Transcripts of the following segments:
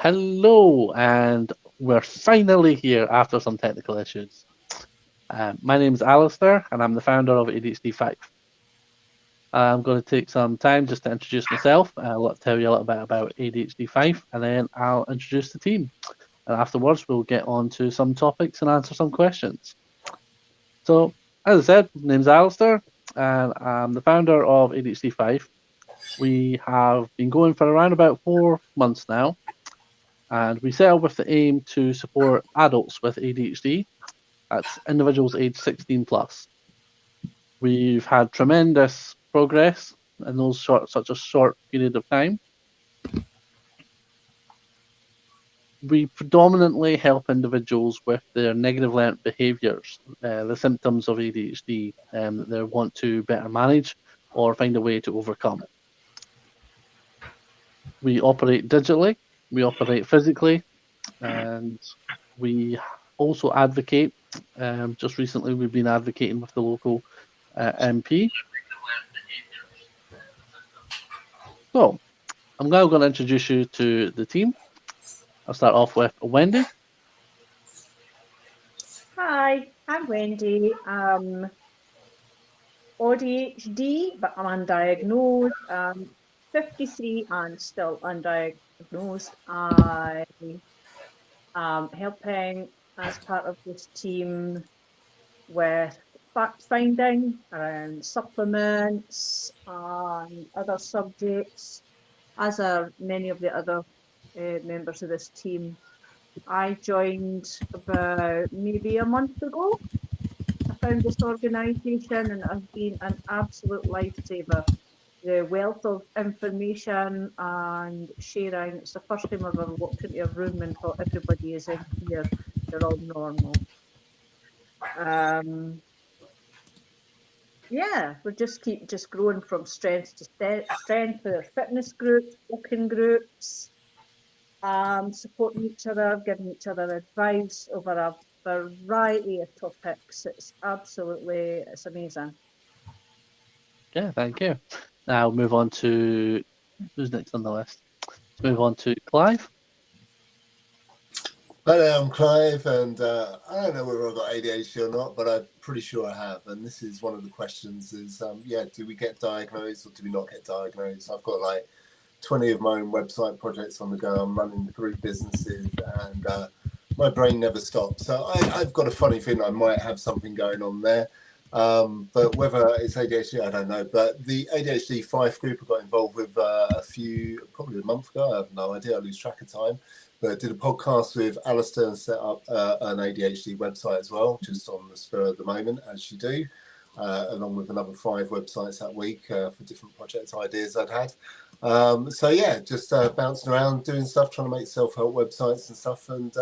Hello, and we're finally here after some technical issues. My name is Alistair, and I'm the founder of ADHD Fife. I'm going to take some time just to introduce myself. I'll tell you a little bit about ADHD Fife, and then I'll introduce the team. And afterwards, we'll get on to some topics and answer some questions. So, as I said, my name's Alistair, and I'm the founder of ADHD Fife. We have been going for around about 4 months now, and we set up with the aim to support adults with ADHD. That's individuals aged 16 plus. We've had tremendous progress in such a short period of time. We predominantly help individuals with their negative learned behaviours, the symptoms of ADHD that they want to better manage or find a way to overcome. We operate digitally, we operate physically, and we also advocate. Just recently, we've been advocating with the local MP. So, I'm now going to introduce you to the team. I'll start off with Wendy. Hi, I'm Wendy. ADHD, but I'm undiagnosed. 53 and still undiagnosed. I am helping as part of this team with fact finding around supplements and other subjects, as are many of the other members of this team. I joined about maybe a month ago. I found this organisation and it has been an absolute lifesaver. The wealth of information and sharing. It's the first time I've ever walked into a room and thought everybody is in here. They're all normal. Yeah, we just keep growing from strength to strength with our fitness groups, walking groups, supporting each other, giving each other advice over a variety of topics. It's amazing. Yeah, thank you. Now we'll move on to who's next on the list. Let's move on to Clive. Hi there, I'm Clive, and I don't know whether I've got ADHD or not, but I'm pretty sure I have. And this is one of the questions: is do we get diagnosed or do we not get diagnosed? I've got like 20 of my own website projects on the go. I'm running 3 businesses, and my brain never stops. So I've got a funny feeling I might have something going on there. But whether it's ADHD, I don't know. But the ADHD Fife group I got involved with probably a month ago. I have no idea. I lose track of time. But I did a podcast with Alistair and set up an ADHD website as well, just on the spur of the moment, as you do, along with another 5 websites that week for different project ideas I'd had. Just bouncing around, doing stuff, trying to make self-help websites and stuff. And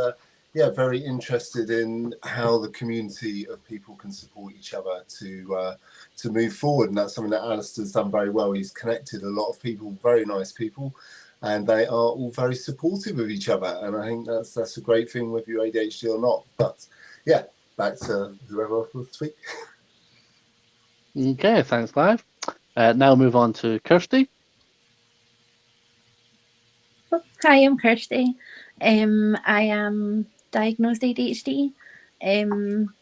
very interested in how the community of people can support each other to move forward. And that's something that Alistair's done very well. He's connected a lot of people, very nice people, and they are all very supportive of each other. And I think that's a great thing, whether you're ADHD or not. But yeah, back to whoever else wants to speak. Okay, thanks, Clive. Now move on to Kirsty. Hi, I'm Kirsty. I am diagnosed ADHD.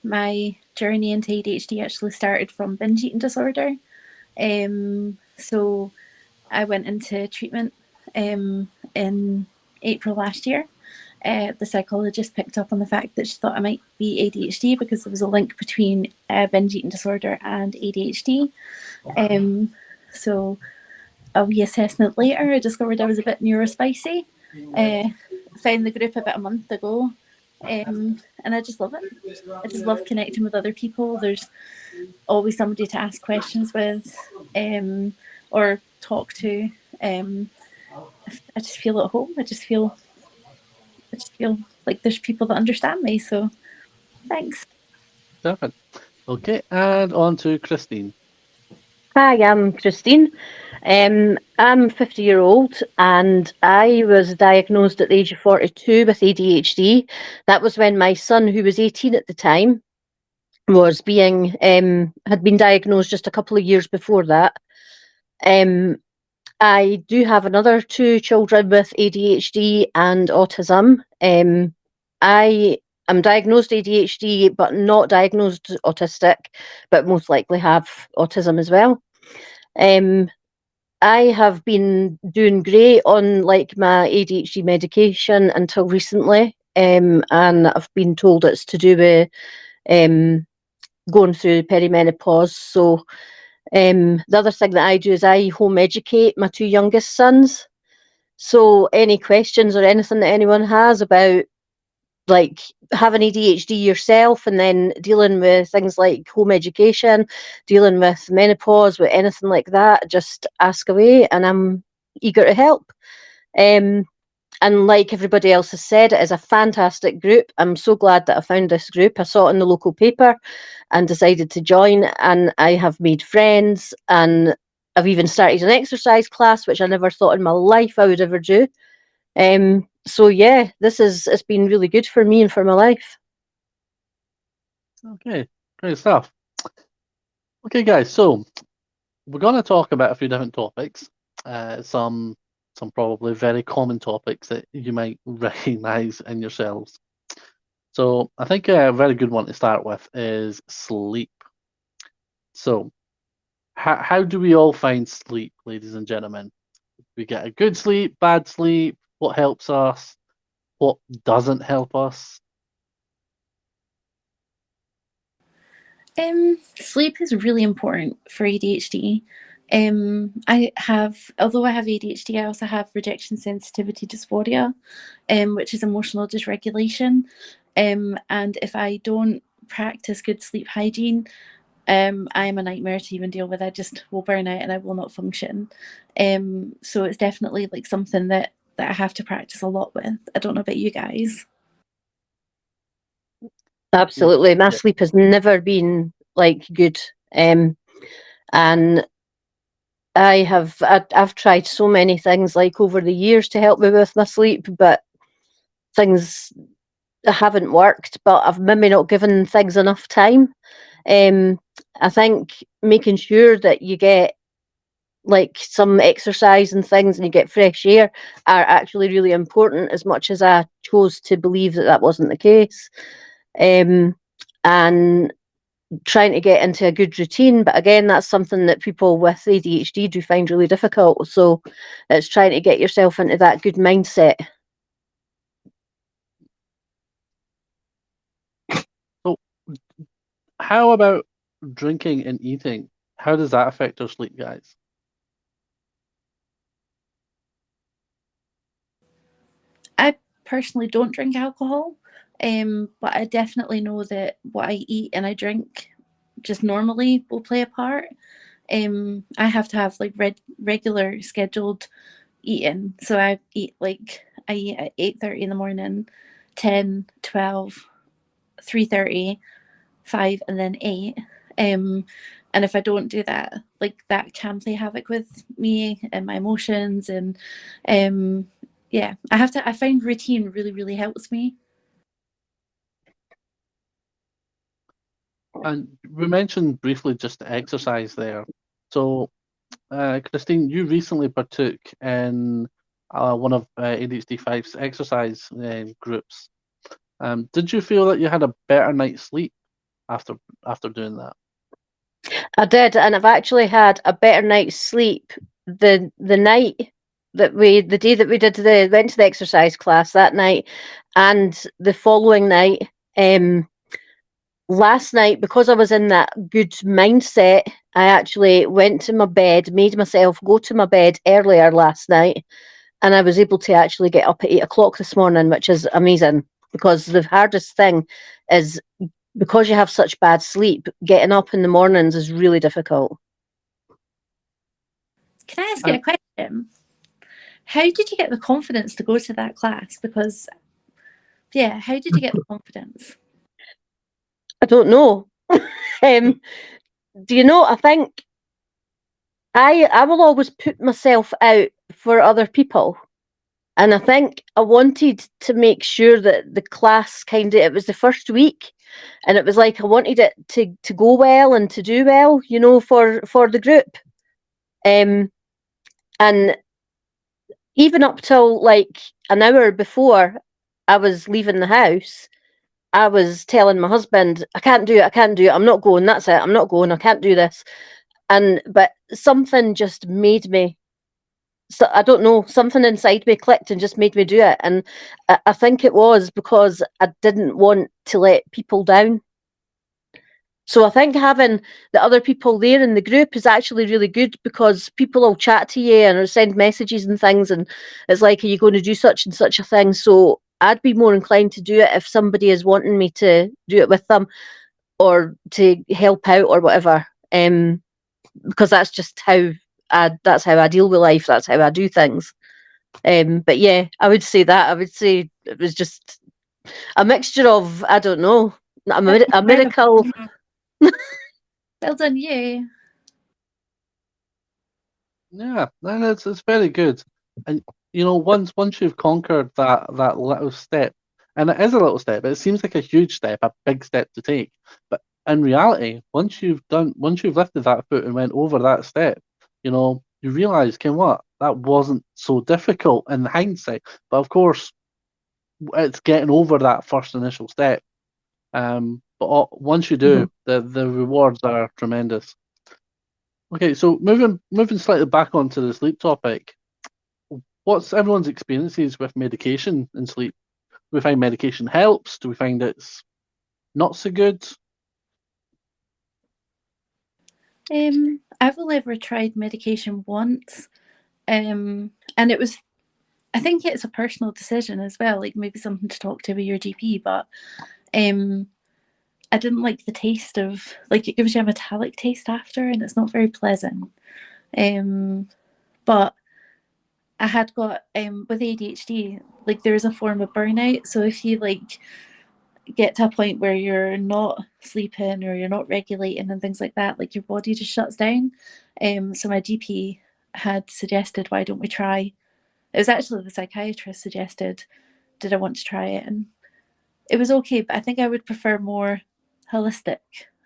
My journey into ADHD actually started from binge eating disorder. So I went into treatment in April last year. The psychologist picked up on the fact that she thought I might be ADHD because there was a link between binge eating disorder and ADHD. So a wee assessment later, I discovered I was a bit neurospicy. Found the group about a month ago, and I just love it. I just love connecting with other people. There's always somebody to ask questions with, or talk to. I just feel at home. I just feel like there's people that understand me. So, thanks. Perfect. Okay, and on to Christine. Hi, I'm Christine. I'm 50-year-old and I was diagnosed at the age of 42 with ADHD. That was when my son, who was 18 at the time, was had been diagnosed just a couple of years before that. I do have another 2 children with ADHD and autism. I am diagnosed ADHD, but not diagnosed autistic, but most likely have autism as well. I have been doing great on like my ADHD medication until recently, and I've been told it's to do with going through perimenopause. So the other thing that I do is I home educate my 2 youngest sons. So any questions or anything that anyone has about like having ADHD yourself and then dealing with things like home education, dealing with menopause, with anything like that, just ask away and I'm eager to help. And like everybody else has said, it is a fantastic group. I'm so glad that I found this group. I saw it in the local paper and decided to join, and I have made friends, and I've even started an exercise class, which I never thought in my life I would ever do. So yeah, it's been really good for me and for my life. Okay, great stuff. Okay, guys, so we're going to talk about a few different topics. Some probably very common topics that you might recognize in yourselves. So I think a very good one to start with is sleep. So how do we all find sleep, ladies and gentlemen? We get a good sleep, bad sleep, what helps us, what doesn't help us? Sleep is really important for ADHD. Although I have ADHD, I also have rejection sensitivity dysphoria, which is emotional dysregulation. And if I don't practice good sleep hygiene, I am a nightmare to even deal with. I just will burn out and I will not function. So it's definitely like something that I have to practice a lot with. I don't know about you guys. Absolutely. My Yeah. sleep has never been like good. And I've tried so many things like over the years to help me with my sleep, but things haven't worked. But I've maybe not given things enough time. I think making sure that you get like some exercise and things and you get fresh air are actually really important, as much as I chose to believe that wasn't the case. And trying to get into a good routine, but again, that's something that people with ADHD do find really difficult. So it's trying to get yourself into that good mindset. So how about drinking and eating? How does that affect our sleep, guys? I personally don't drink alcohol, but I definitely know that what I eat and I drink just normally will play a part. I have to have like regular scheduled eating. So I eat at 8:30 in the morning, 10, 12, 3:30, 5, and then 8. And if I don't do that, like that can play havoc with me and my emotions. And yeah, I find routine really, really helps me. And we mentioned briefly just exercise there. So, Christine, you recently partook in one of ADHD Fife's exercise groups. Did you feel that you had a better night's sleep after doing that? I did, and I've actually had a better night's sleep the day that we went to the exercise class that night, and the following night. Last night, because I was in that good mindset, I actually went to my bed, made myself go to my bed earlier last night, and I was able to actually get up at 8 o'clock this morning, which is amazing, because the hardest thing is, because you have such bad sleep, getting up in the mornings is really difficult. Can I ask you a question? How did you get the confidence to go to that class? Because, yeah, how did you get the confidence? I don't know. Do you know, I think I will always put myself out for other people. And I think I wanted to make sure that the class it was the first week, and it was like I wanted it to go well and to do well, for the group. And even up till like an hour before I was leaving the house, I was telling my husband, I can't do it, I'm not going, that's it, I'm not going, I can't do this. But something just made me, so I don't know, something inside me clicked and just made me do it. And I think it was because I didn't want to let people down. So I think having the other people there in the group is actually really good, because people will chat to you and send messages and things, and it's like, are you going to do such and such a thing? So I'd be more inclined to do it if somebody is wanting me to do it with them or to help out or whatever. Because that's just how I deal with life. That's how I do things. But yeah, I would say that. I would say it was just a mixture of, I don't know, a miracle. Well done, you. Yeah, and it's very good. And you know, once you've conquered that little step, and it is a little step, it seems like a huge step, a big step to take. But in reality, once you've lifted that foot and went over that step, you know, you realise, what, that wasn't so difficult in hindsight. But of course, it's getting over that first initial step. But once you do, the rewards are tremendous. Okay, so moving slightly back onto the sleep topic, what's everyone's experiences with medication and sleep? Do we find medication helps? Do we find it's not so good? I've only ever tried medication once, and it was, I think it's a personal decision as well, like maybe something to talk to with your GP, but I didn't like the taste of, like, it gives you a metallic taste after, and it's not very pleasant. But I had got, with ADHD, like, there is a form of burnout. So if you like get to a point where you're not sleeping or you're not regulating and things like that, like your body just shuts down. So my GP had suggested, why don't we try? It was actually the psychiatrist suggested, did I want to try it? And it was okay, but I think I would prefer more holistic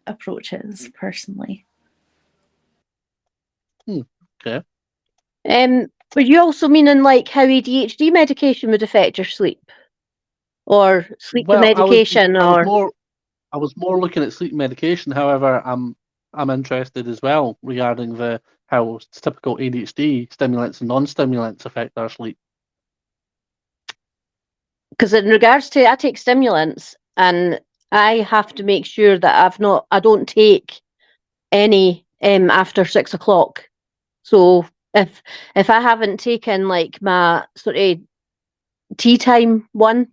approaches personally. Okay. Were you also meaning like how ADHD medication would affect your sleep, or sleep with Well, medication, or? I was more looking at sleep medication. However, I'm interested as well regarding how typical ADHD stimulants and non-stimulants affect our sleep. Because in regards to, I take stimulants, and I have to make sure that I don't take any after 6 o'clock. So if I haven't taken like my sort of tea time one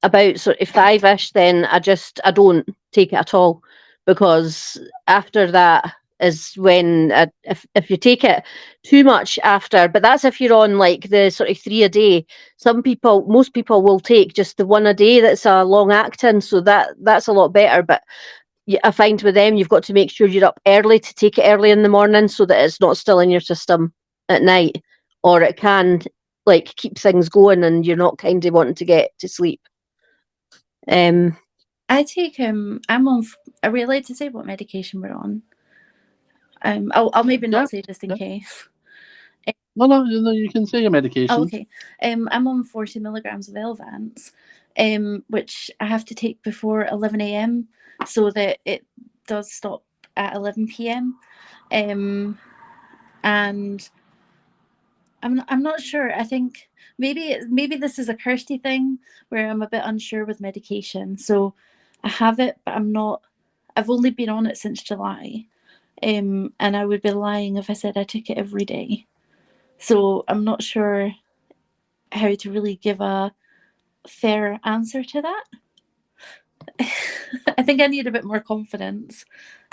about sort of 5-ish, then I don't take it at all, because after that is when if you take it too much after, but that's if you're on like the sort of 3 a day. Most people will take just the 1 a day that's a long acting, so that's a lot better. But I find with them, you've got to make sure you're up early to take it early in the morning, so that it's not still in your system at night, or it can like keep things going and you're not kind of wanting to get to sleep. I take I'm on. Are we allowed to say what medication we're on? I'll maybe not say just in case. No, you can say your medication. Oh, okay. I'm on 40 milligrams of Elvance, which I have to take before 11 a.m. so that it does stop at 11 p.m. And I'm not sure. I think maybe this is a Kirsty thing where I'm a bit unsure with medication. So I have it, but I'm not. I've only been on it since July, and I would be lying if I said I took it every day. So I'm not sure how to really give a fair answer to that. I think I need a bit more confidence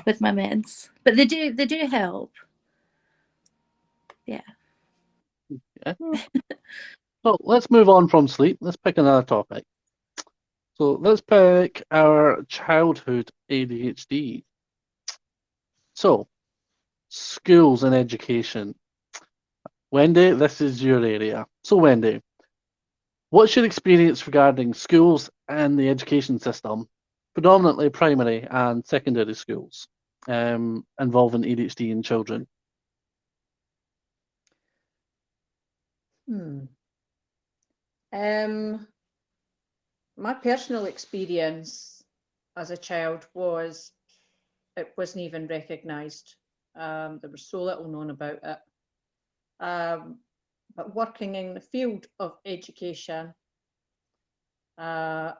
with my meds, but they do help. Yeah. So let's move on from sleep. Let's pick another topic. So let's pick our childhood ADHD. So, schools and education. Wendy, this is your area. So, Wendy, what's your experience regarding schools and the education system, predominantly primary and secondary schools, involving ADHD in children? My personal experience as a child was it wasn't even recognised. There was so little known about it. But working in the field of education, I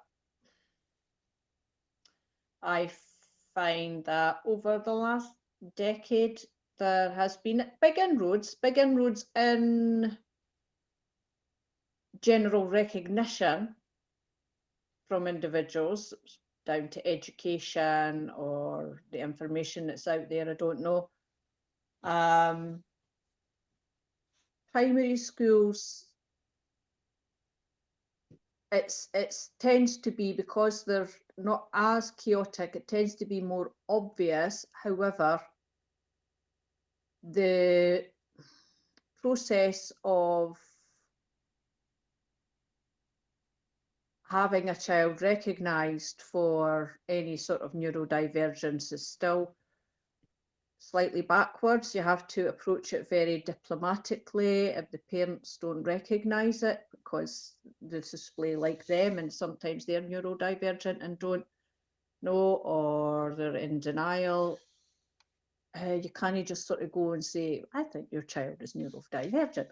find that over the last decade, there has been big inroads in general recognition from individuals, down to education or the information that's out there, I don't know. Primary schools, it tends to be, because they're not as chaotic, it tends to be more obvious. However, the process of having a child recognised for any sort of neurodivergence is still slightly backwards. You have to approach it very diplomatically if the parents don't recognise it, because they display like them and sometimes they're neurodivergent and don't know, or they're in denial. You can't just sort of go and say, I think your child is neurodivergent.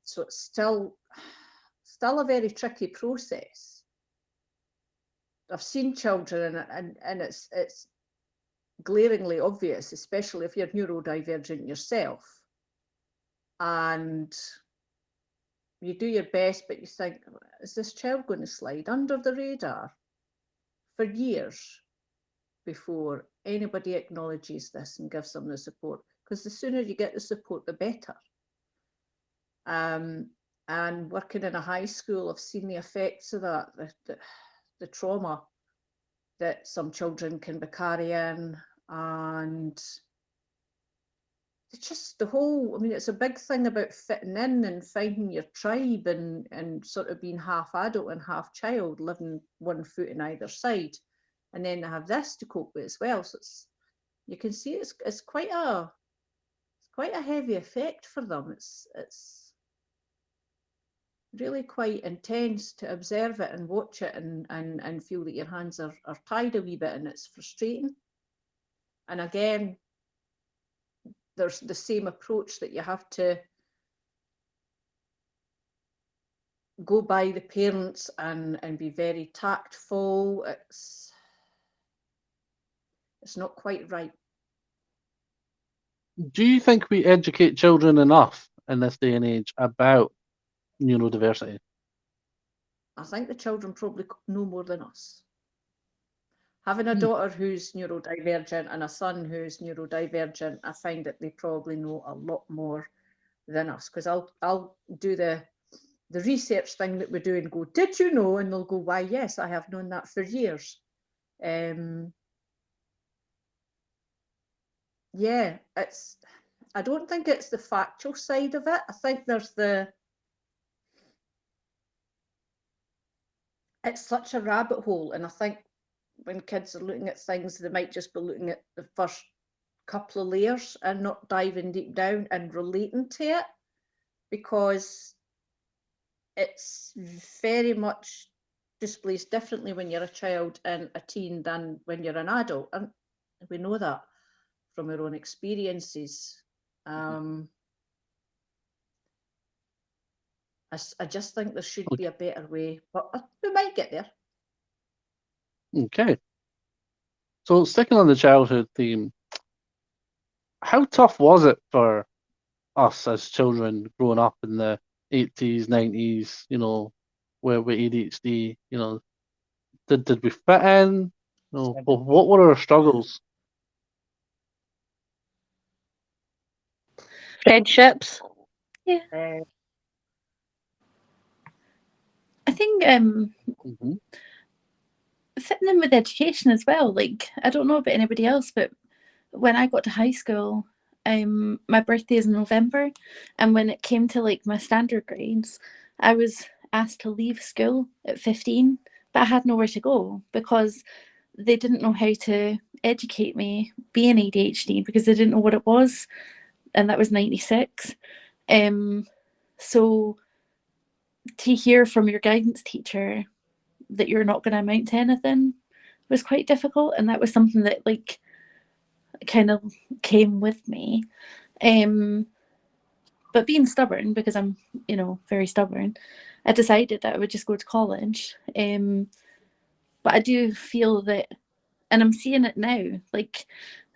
So it's still a very tricky process. I've seen children and it's glaringly obvious, especially if you're neurodivergent yourself, and you do your best, but you think, is this child going to slide under the radar for years before anybody acknowledges this and gives them the support? Because the sooner you get the support, the better. And working in a high school, I've seen the effects of that, the trauma that some children can be carrying, and it's just the whole, I mean, it's a big thing about fitting in and finding your tribe and sort of being half adult and half child, living 1 foot in either side. And then they have this to cope with as well. So you can see it's quite a heavy effect for them. It's really quite intense to observe it and watch it and feel that your hands are tied a wee bit, and it's frustrating. And again, there's the same approach that you have to go by the parents and be very tactful. It's not quite right. Do you think we educate children enough in this day and age about neurodiversity? I think the children probably know more than us. Having a daughter who's neurodivergent and a son who's neurodivergent, I find that they probably know a lot more than us, because I'll do the research thing that we do and go, did you know? And they'll go, why, yes, I have known that for years. Yeah, I don't think it's the factual side of it. I think it's such a rabbit hole, and I think when kids are looking at things, they might just be looking at the first couple of layers and not diving deep down and relating to it, because it's very much displays differently when you're a child and a teen than when you're an adult, and we know that from our own experiences. I just think there should be a better way, but we might get there. Okay. So sticking on the childhood theme, how tough was it for us as children growing up in the 80s, 90s, with ADHD, did we fit in? What were our struggles? Friendships. Yeah. I think fitting in with education as well. Like, I don't know about anybody else, but when I got to high school, my birthday is in November, and when it came to like my standard grades, I was asked to leave school at 15, but I had nowhere to go because they didn't know how to educate me being ADHD, because they didn't know what it was, and that was 96. So to hear from your guidance teacher that you're not going to amount to anything was quite difficult, and that was something that like kind of came with me. But being stubborn, because I'm, you know, very stubborn, I decided that I would just go to college. But I do feel that, and I'm seeing it now, like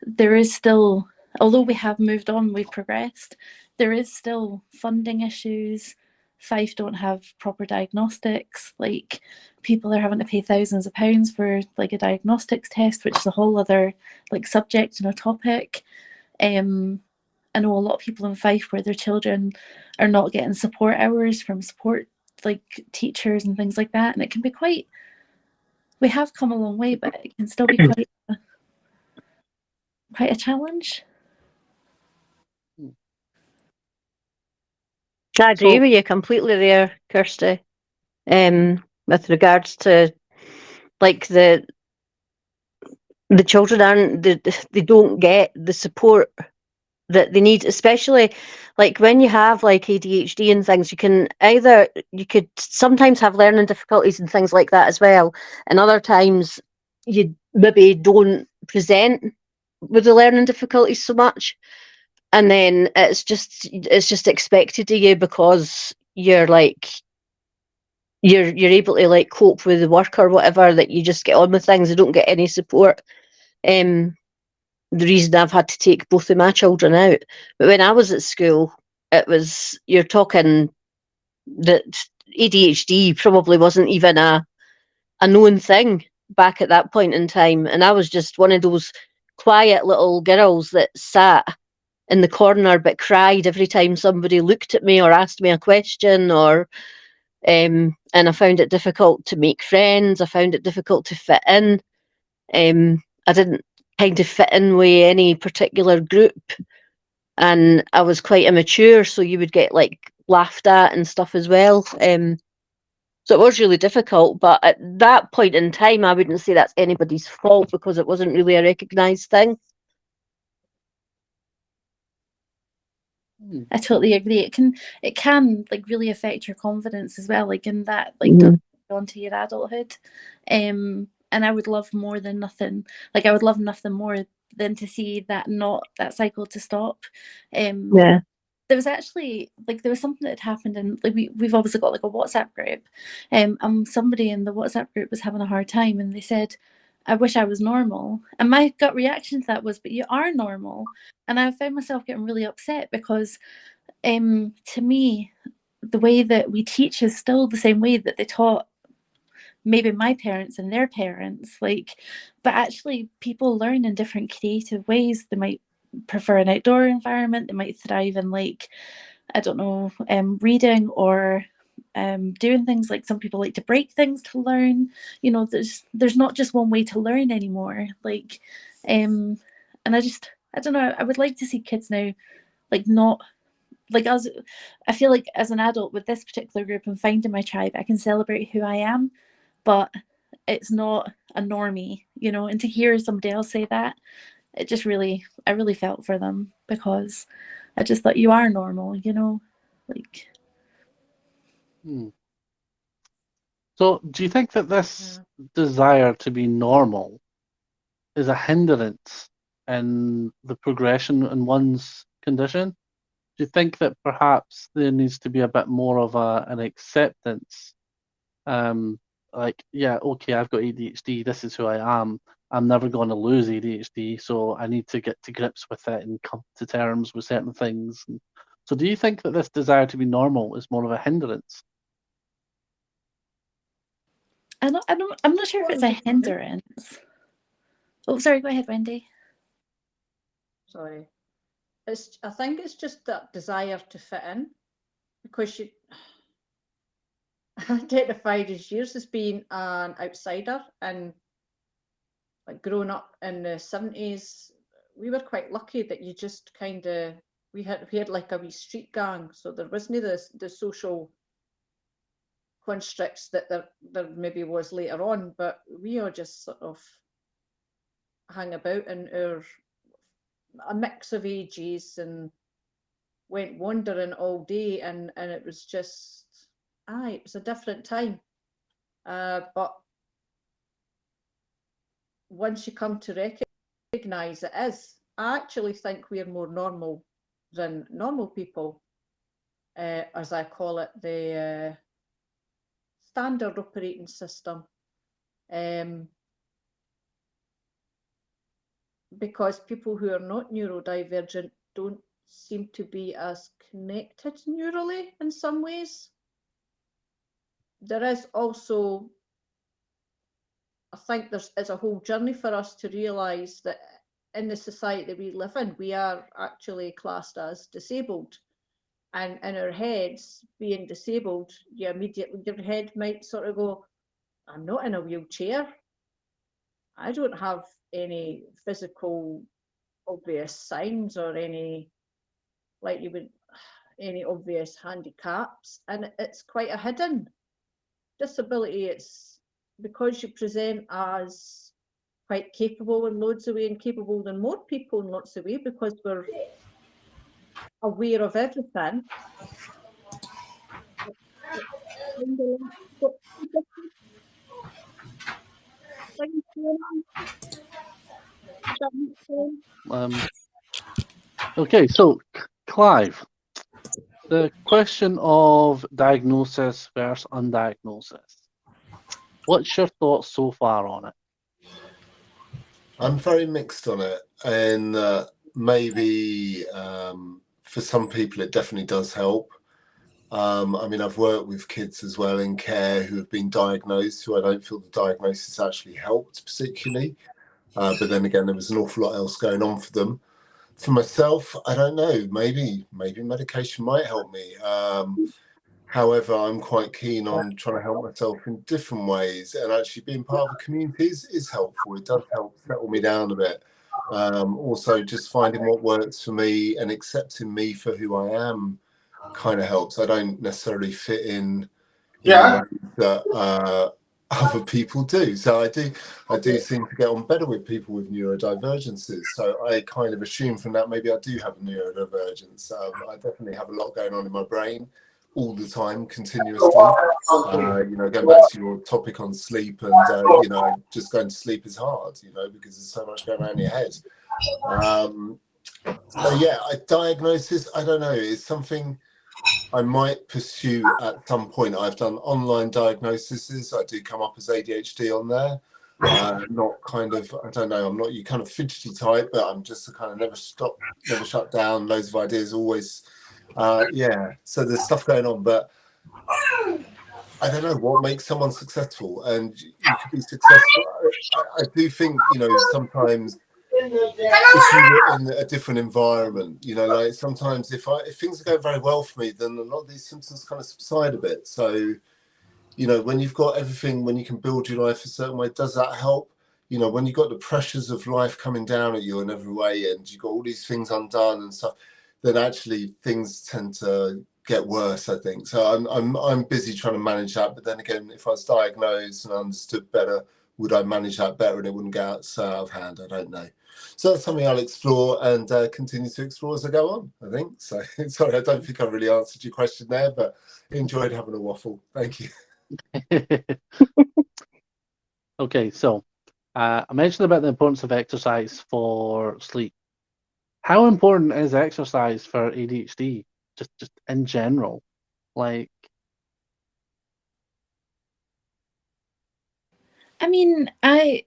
there is still, although we have moved on, we've progressed, there is still funding issues. Fife don't have proper diagnostics. Like people are having to pay thousands of pounds for like a diagnostics test, which is a whole other like subject and a topic. I know a lot of people in Fife where their children are not getting support hours from support like teachers and things like that, and it can be quite. We have come a long way, but it can still be quite a challenge. I agree So- with you completely there, Kirsty. With regards to like the children they don't get the support that they need, especially like when you have like ADHD and things. You could sometimes have learning difficulties and things like that as well, and other times you maybe don't present with the learning difficulties so much, and then it's just expected of you because you're like you're able to like cope with the work or whatever, that you just get on with things. You don't get any support. The reason I've had to take both of my children out, but when I was at school, you're talking that ADHD probably wasn't even a known thing back at that point in time, and I was just one of those quiet little girls that sat in the corner but cried every time somebody looked at me or asked me a question, or and I found it difficult to make friends. I found it difficult to fit in. I didn't kind of fit in with any particular group, and I was quite immature, so you would get like laughed at and stuff as well. So it was really difficult, but at that point in time, I wouldn't say that's anybody's fault because it wasn't really a recognised thing. I totally agree. It can like really affect your confidence as well, like in that like onto your adulthood. And I would love more than nothing. Like I would love nothing more than to see that cycle to stop. Yeah. There was actually like there was something that had happened, and like we've obviously got like a WhatsApp group, and somebody in the WhatsApp group was having a hard time, and they said, "I wish I was normal." And my gut reaction to that was, "But you are normal." And I found myself getting really upset because, to me, the way that we teach is still the same way that they taught maybe my parents and their parents. Like, but actually, people learn in different creative ways. They might prefer an outdoor environment. They might thrive in like, I don't know, reading or doing things. Like some people like to break things to learn. You know, there's not just one way to learn anymore. Like, and I don't know. I would like to see kids now, like not like as I feel like as an adult with this particular group and finding my tribe, I can celebrate who I am, but it's not a normie, you know. And to hear somebody else say that, it just I really felt for them because I just thought you are normal, you know, like. So, do you think that this desire to be normal is a hindrance in the progression in one's condition? Do you think that perhaps there needs to be a bit more of an acceptance? Like, yeah, okay, I've got ADHD, this is who I am. I'm never going to lose ADHD, so I need to get to grips with it and come to terms with certain things. So, do you think that this desire to be normal is more of a hindrance? I'm not sure if it's a hindrance. Oh, sorry, go ahead, Wendy. Sorry. I think it's just that desire to fit in, because you identified as years as being an outsider, and like growing up in the 70s, we were quite lucky that you just kind of we had like a wee street gang, so there wasn't the social constructs that there maybe was later on, but we all just sort of hang about in a mix of ages, and went wandering all day, and it was just, it was a different time. But once you come to recognise it is, I actually think we're more normal than normal people, as I call it, the standard operating system. Because people who are not neurodivergent don't seem to be as connected neurally in some ways. There is also, I think it's a whole journey for us to realise that in the society we live in, we are actually classed as disabled. And in our heads, being disabled, you immediately, your head might sort of go, I'm not in a wheelchair. I don't have any physical obvious signs or any, like you would, any obvious handicaps. And it's quite a hidden disability. It's because you present as quite capable in loads of ways, and capable than more people in lots of ways, because we're aware of everything. Okay, so Clive, the question of diagnosis versus undiagnosis. What's your thoughts so far on it? I'm very mixed on it, and maybe for some people it definitely does help. I mean, I've worked with kids as well in care who have been diagnosed, who I don't feel the diagnosis actually helped particularly. But then again, there was an awful lot else going on for them. For myself, I don't know. Maybe medication might help me. However, I'm quite keen on trying to help myself in different ways, and actually being part of a community is helpful. It does help settle me down a bit. Also, just finding what works for me and accepting me for who I am kind of helps. I don't necessarily fit in ways that other people do. So I do seem to get on better with people with neurodivergences. So I kind of assume from that maybe I do have a neurodivergence. I definitely have a lot going on in my brain all the time, continuously. Going back to your topic on sleep, and just going to sleep is hard, because there's so much going on in your head. Diagnosis, I don't know, is something I might pursue at some point. I've done online diagnoses. I do come up as ADHD on there. Not kind of, I don't know, I'm not you kind of fidgety type, but I'm just a kind of never shut down, loads of ideas, always. So there's stuff going on, but I don't know what makes someone successful, and you could be successful. I do think, sometimes if you were in a different environment, like sometimes if things are going very well for me, then a lot of these symptoms kind of subside a bit. So, when you've got everything, when you can build your life a certain way, does that help? When you've got the pressures of life coming down at you in every way, and you've got all these things undone and stuff, then actually things tend to get worse, I think. So I'm busy trying to manage that. But then again, if I was diagnosed and understood better, would I manage that better and it wouldn't get out of hand? I don't know. So that's something I'll explore and continue to explore as I go on, I think. So sorry, I don't think I really answered your question there, but enjoyed having a waffle. Thank you. Okay, so I mentioned about the importance of exercise for sleep. How important is exercise for ADHD, just in general? Like, I mean, I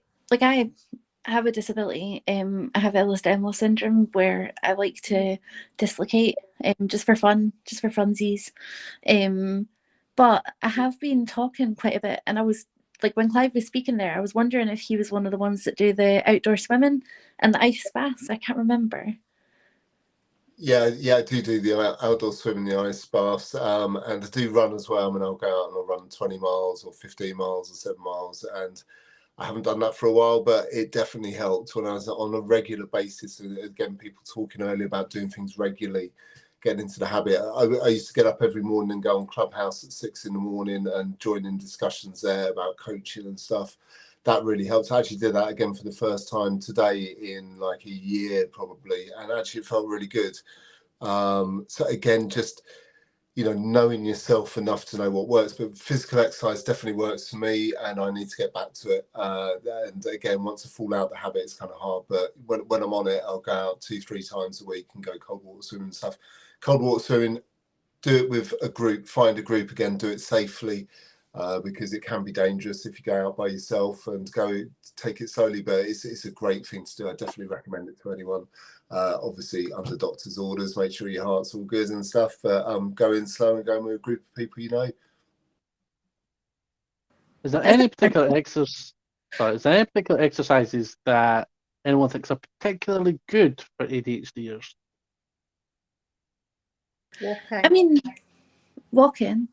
have a disability. I have Ehlers-Danlos syndrome, where I like to dislocate, just for fun, just for funsies. But I have been talking quite a bit, and I was like, when Clive was speaking there, I was wondering if he was one of the ones that do the outdoor swimming and the ice baths. I can't remember. Yeah, I do the outdoor swimming, the ice baths, and I do run as well. I mean, I'll go out and I'll run 20 miles or 15 miles or 7 miles, and I haven't done that for a while, but it definitely helped when I was on a regular basis. And again, people talking earlier about doing things regularly, getting into the habit. I used to get up every morning and go on Clubhouse at 6 a.m. and join in discussions there about coaching and stuff. That really helps. I actually did that again for the first time today in like a year probably, and actually it felt really good. So again, just knowing yourself enough to know what works. But physical exercise definitely works for me, and I need to get back to it. And again, once I fall out the habit, it's kind of hard. But when I'm on it, I'll go out 2-3 times a week and go cold water swimming and stuff. Cold water swimming, do it with a group. Find a group again. Do it safely. Because it can be dangerous if you go out by yourself, and go take it slowly, but it's a great thing to do. I definitely recommend it to anyone. Obviously under doctor's orders, make sure your heart's all good and stuff, but go in slow and go with a group of people you know. Is there any particular exercises that anyone thinks are particularly good for ADHDers? Walking. I mean, walking.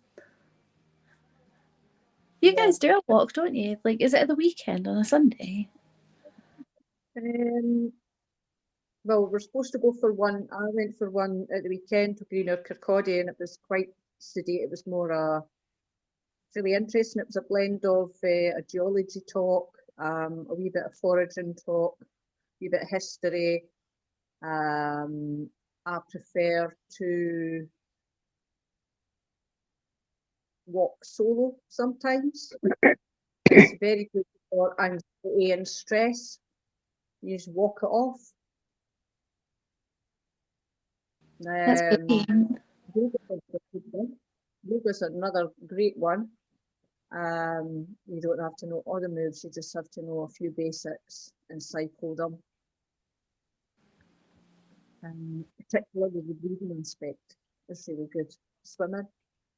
You guys do a walk, don't you? Like, is it at the weekend on a Sunday? Well, we're supposed to go for one. I went for one at the weekend to Green or Kirkcaldy, and it was quite sedate. It was more really interesting. It was a blend of a geology talk, a wee bit of foraging talk, a wee bit of history. I prefer to walk solo sometimes. It's very good for anxiety and stress. You just walk it off. That's brilliant. Yoga's another great one. You don't have to know all the moves, you just have to know a few basics and cycle them. Particularly the breathing aspect is really good. Swimming,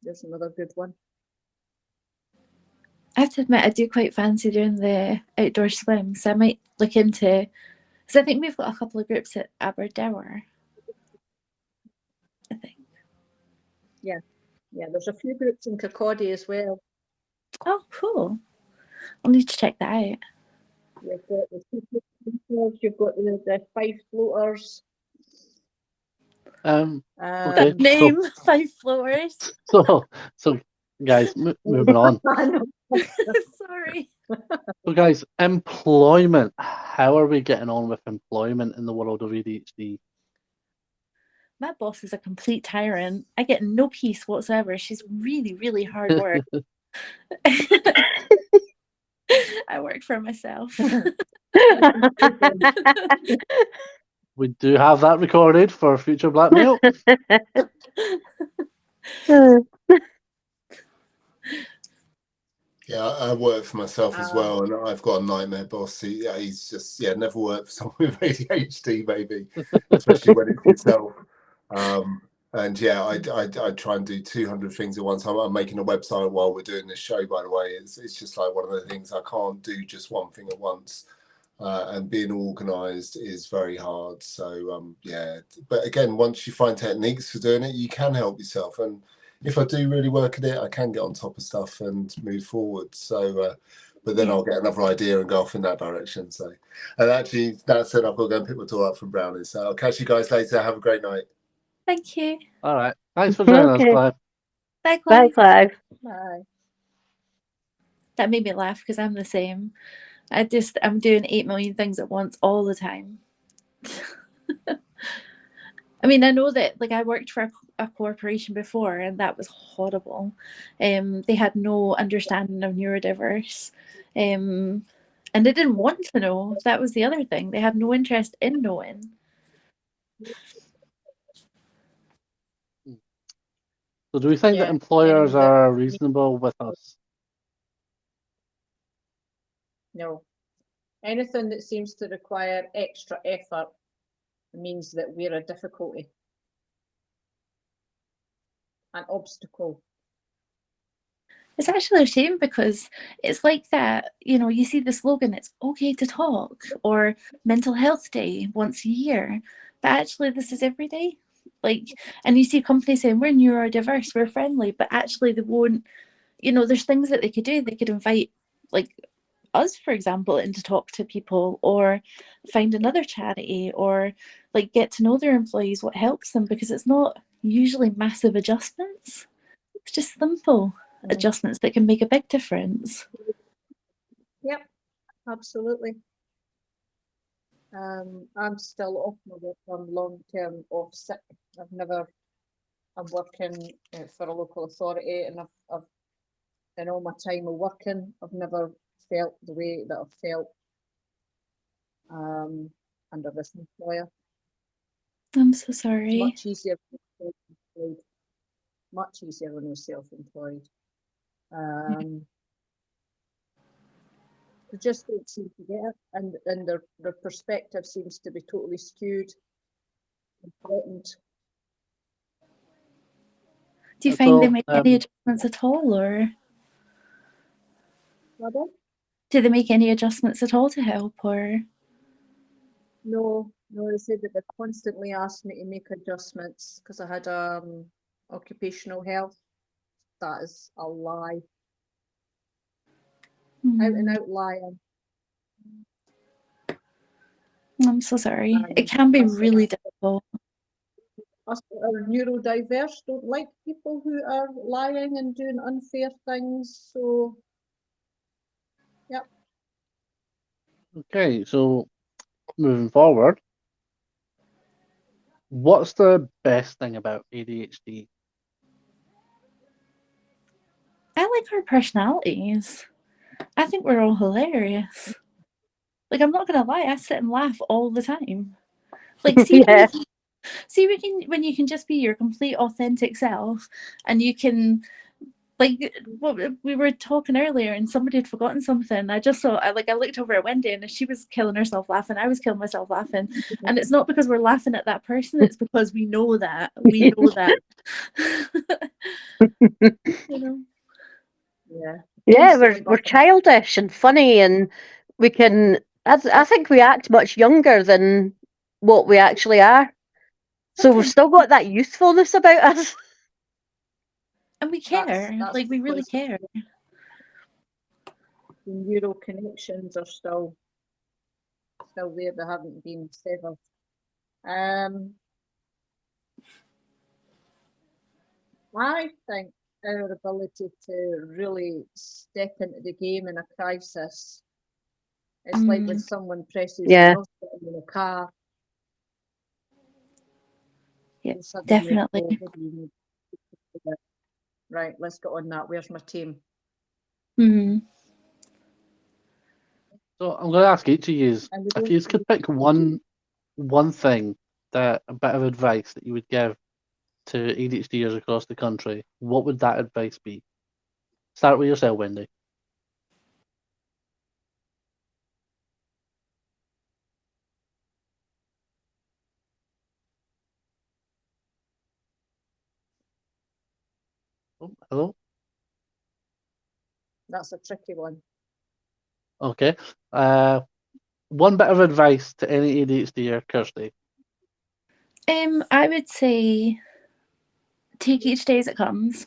there's another good one. I have to admit, I do quite fancy doing the outdoor swim, so I might look into. Because I think we've got a couple of groups at Aberdour. I think. Yeah, there's a few groups in Kirkcaldy as well. Oh, cool. I'll need to check that out. You've got the Fife floaters. Okay. Name 5 floors. So guys, moving on. Sorry. So guys, employment. How are we getting on with employment in the world of ADHD? My boss is a complete tyrant. I get no peace whatsoever. She's really, really hard work. I work for myself. We do have that recorded for future blackmail. Yeah, I work for myself as well, and I've got a nightmare boss. He's just never worked for someone with ADHD, maybe, especially when it's yourself. And I try and do 200 things at once. I'm making a website while we're doing this show, by the way. It's just like one of the things I can't do just one thing at once. And being organized is very hard. So but again, once you find techniques for doing it, you can help yourself. And if I do really work at it, I can get on top of stuff and move forward. So but then I'll get another idea and go off in that direction. So, and actually, that said, I've got to go and pick my daughter up from Brownies. So I'll catch you guys later. Have a great night. Thank you. All right. Thanks for joining us, Clive. Bye, Clive. Bye, Clive. Bye. That made me laugh because I'm the same. I'm doing 8 million things at once all the time. I mean, I know that, like, I worked for a corporation before, and that was horrible. They had no understanding of neurodiverse, and they didn't want to know. That was the other thing. They had no interest in knowing. So do we think that employers are reasonable with us? No. Anything that seems to require extra effort means that we're a difficulty, an obstacle. It's actually a shame because it's like that, you see the slogan, it's okay to talk, or mental health day once a year, but actually this is every day. Like, and you see companies saying we're neurodiverse, we're friendly, but actually they won't, there's things that they could do. They could invite, like, us, for example, in to talk to people, or find another charity, or like get to know their employees, what helps them, because it's not usually massive adjustments. It's just simple adjustments that can make a big difference. Yep, absolutely. I'm still off my work. I'm long-term off sick. I'm working for a local authority, and I've in all my time of working, I've never felt the way that I've felt under this employer. I'm so It's sorry. much easier when you're self-employed. They just don't seem to get it, and their perspective seems to be totally skewed and threatened. Do you That's find they all, make any adjustments at all, or Pardon? do they make any adjustments at all to help, or? No, they said that they constantly asked me to make adjustments because I had occupational health. That is a lie. Out and out lying. I'm so sorry. It can be really difficult. Us that are neurodiverse don't like people who are lying and doing unfair things. So, yep. Okay, so moving forward, what's the best thing about ADHD? I like our personalities. I think we're all hilarious. Like, I'm not gonna lie, I sit and laugh all the time. Like, see, Yeah. when you can just be your complete authentic self, and you can, like, what we were talking earlier, and somebody had forgotten something. I just saw, I looked over at Wendy, and she was killing herself laughing. I was killing myself laughing, and it's not because we're laughing at that person. It's because we know that. You know. Yeah. Yeah, we're childish and funny, and we can. I think we act much younger than what we actually are. So we've still got that youthfulness about us. And we care. That's we really care. The neural connections are still there. They haven't been severed. I think our ability to really step into the game in a crisis, it's like when someone presses the button in a car. Yeah, definitely. Right, let's get on that. Where's my team? So I'm going to ask each of you, if you could pick one thing, that a bit of advice that you would give to ADHDers across the country, what would that advice be? Start with yourself, Wendy. Oh, hello? That's a tricky one. Okay. One bit of advice to any ADHDer, Kirsty. I would say take each day as it comes.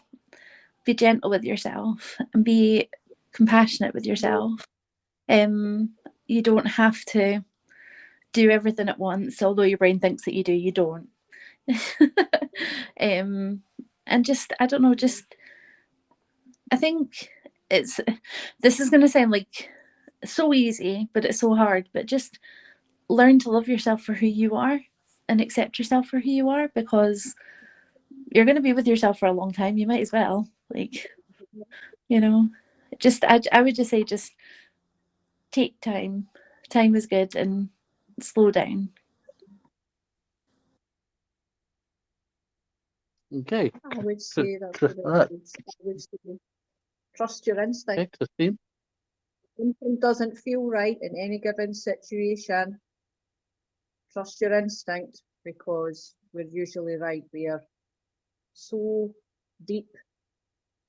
Be gentle with yourself and be compassionate with yourself. You don't have to do everything at once, although your brain thinks that you do, you don't. And just, I don't know, I think this is going to sound like so easy, but it's so hard, but just learn to love yourself for who you are and accept yourself for who you are, because you're going to be with yourself for a long time. You might as well, I would just say, just take time. Time is good, and slow down. Okay. I would say that trust your instinct. Okay, Christine. Something doesn't feel right in any given situation. Trust your instinct, because we're usually right. We are so deep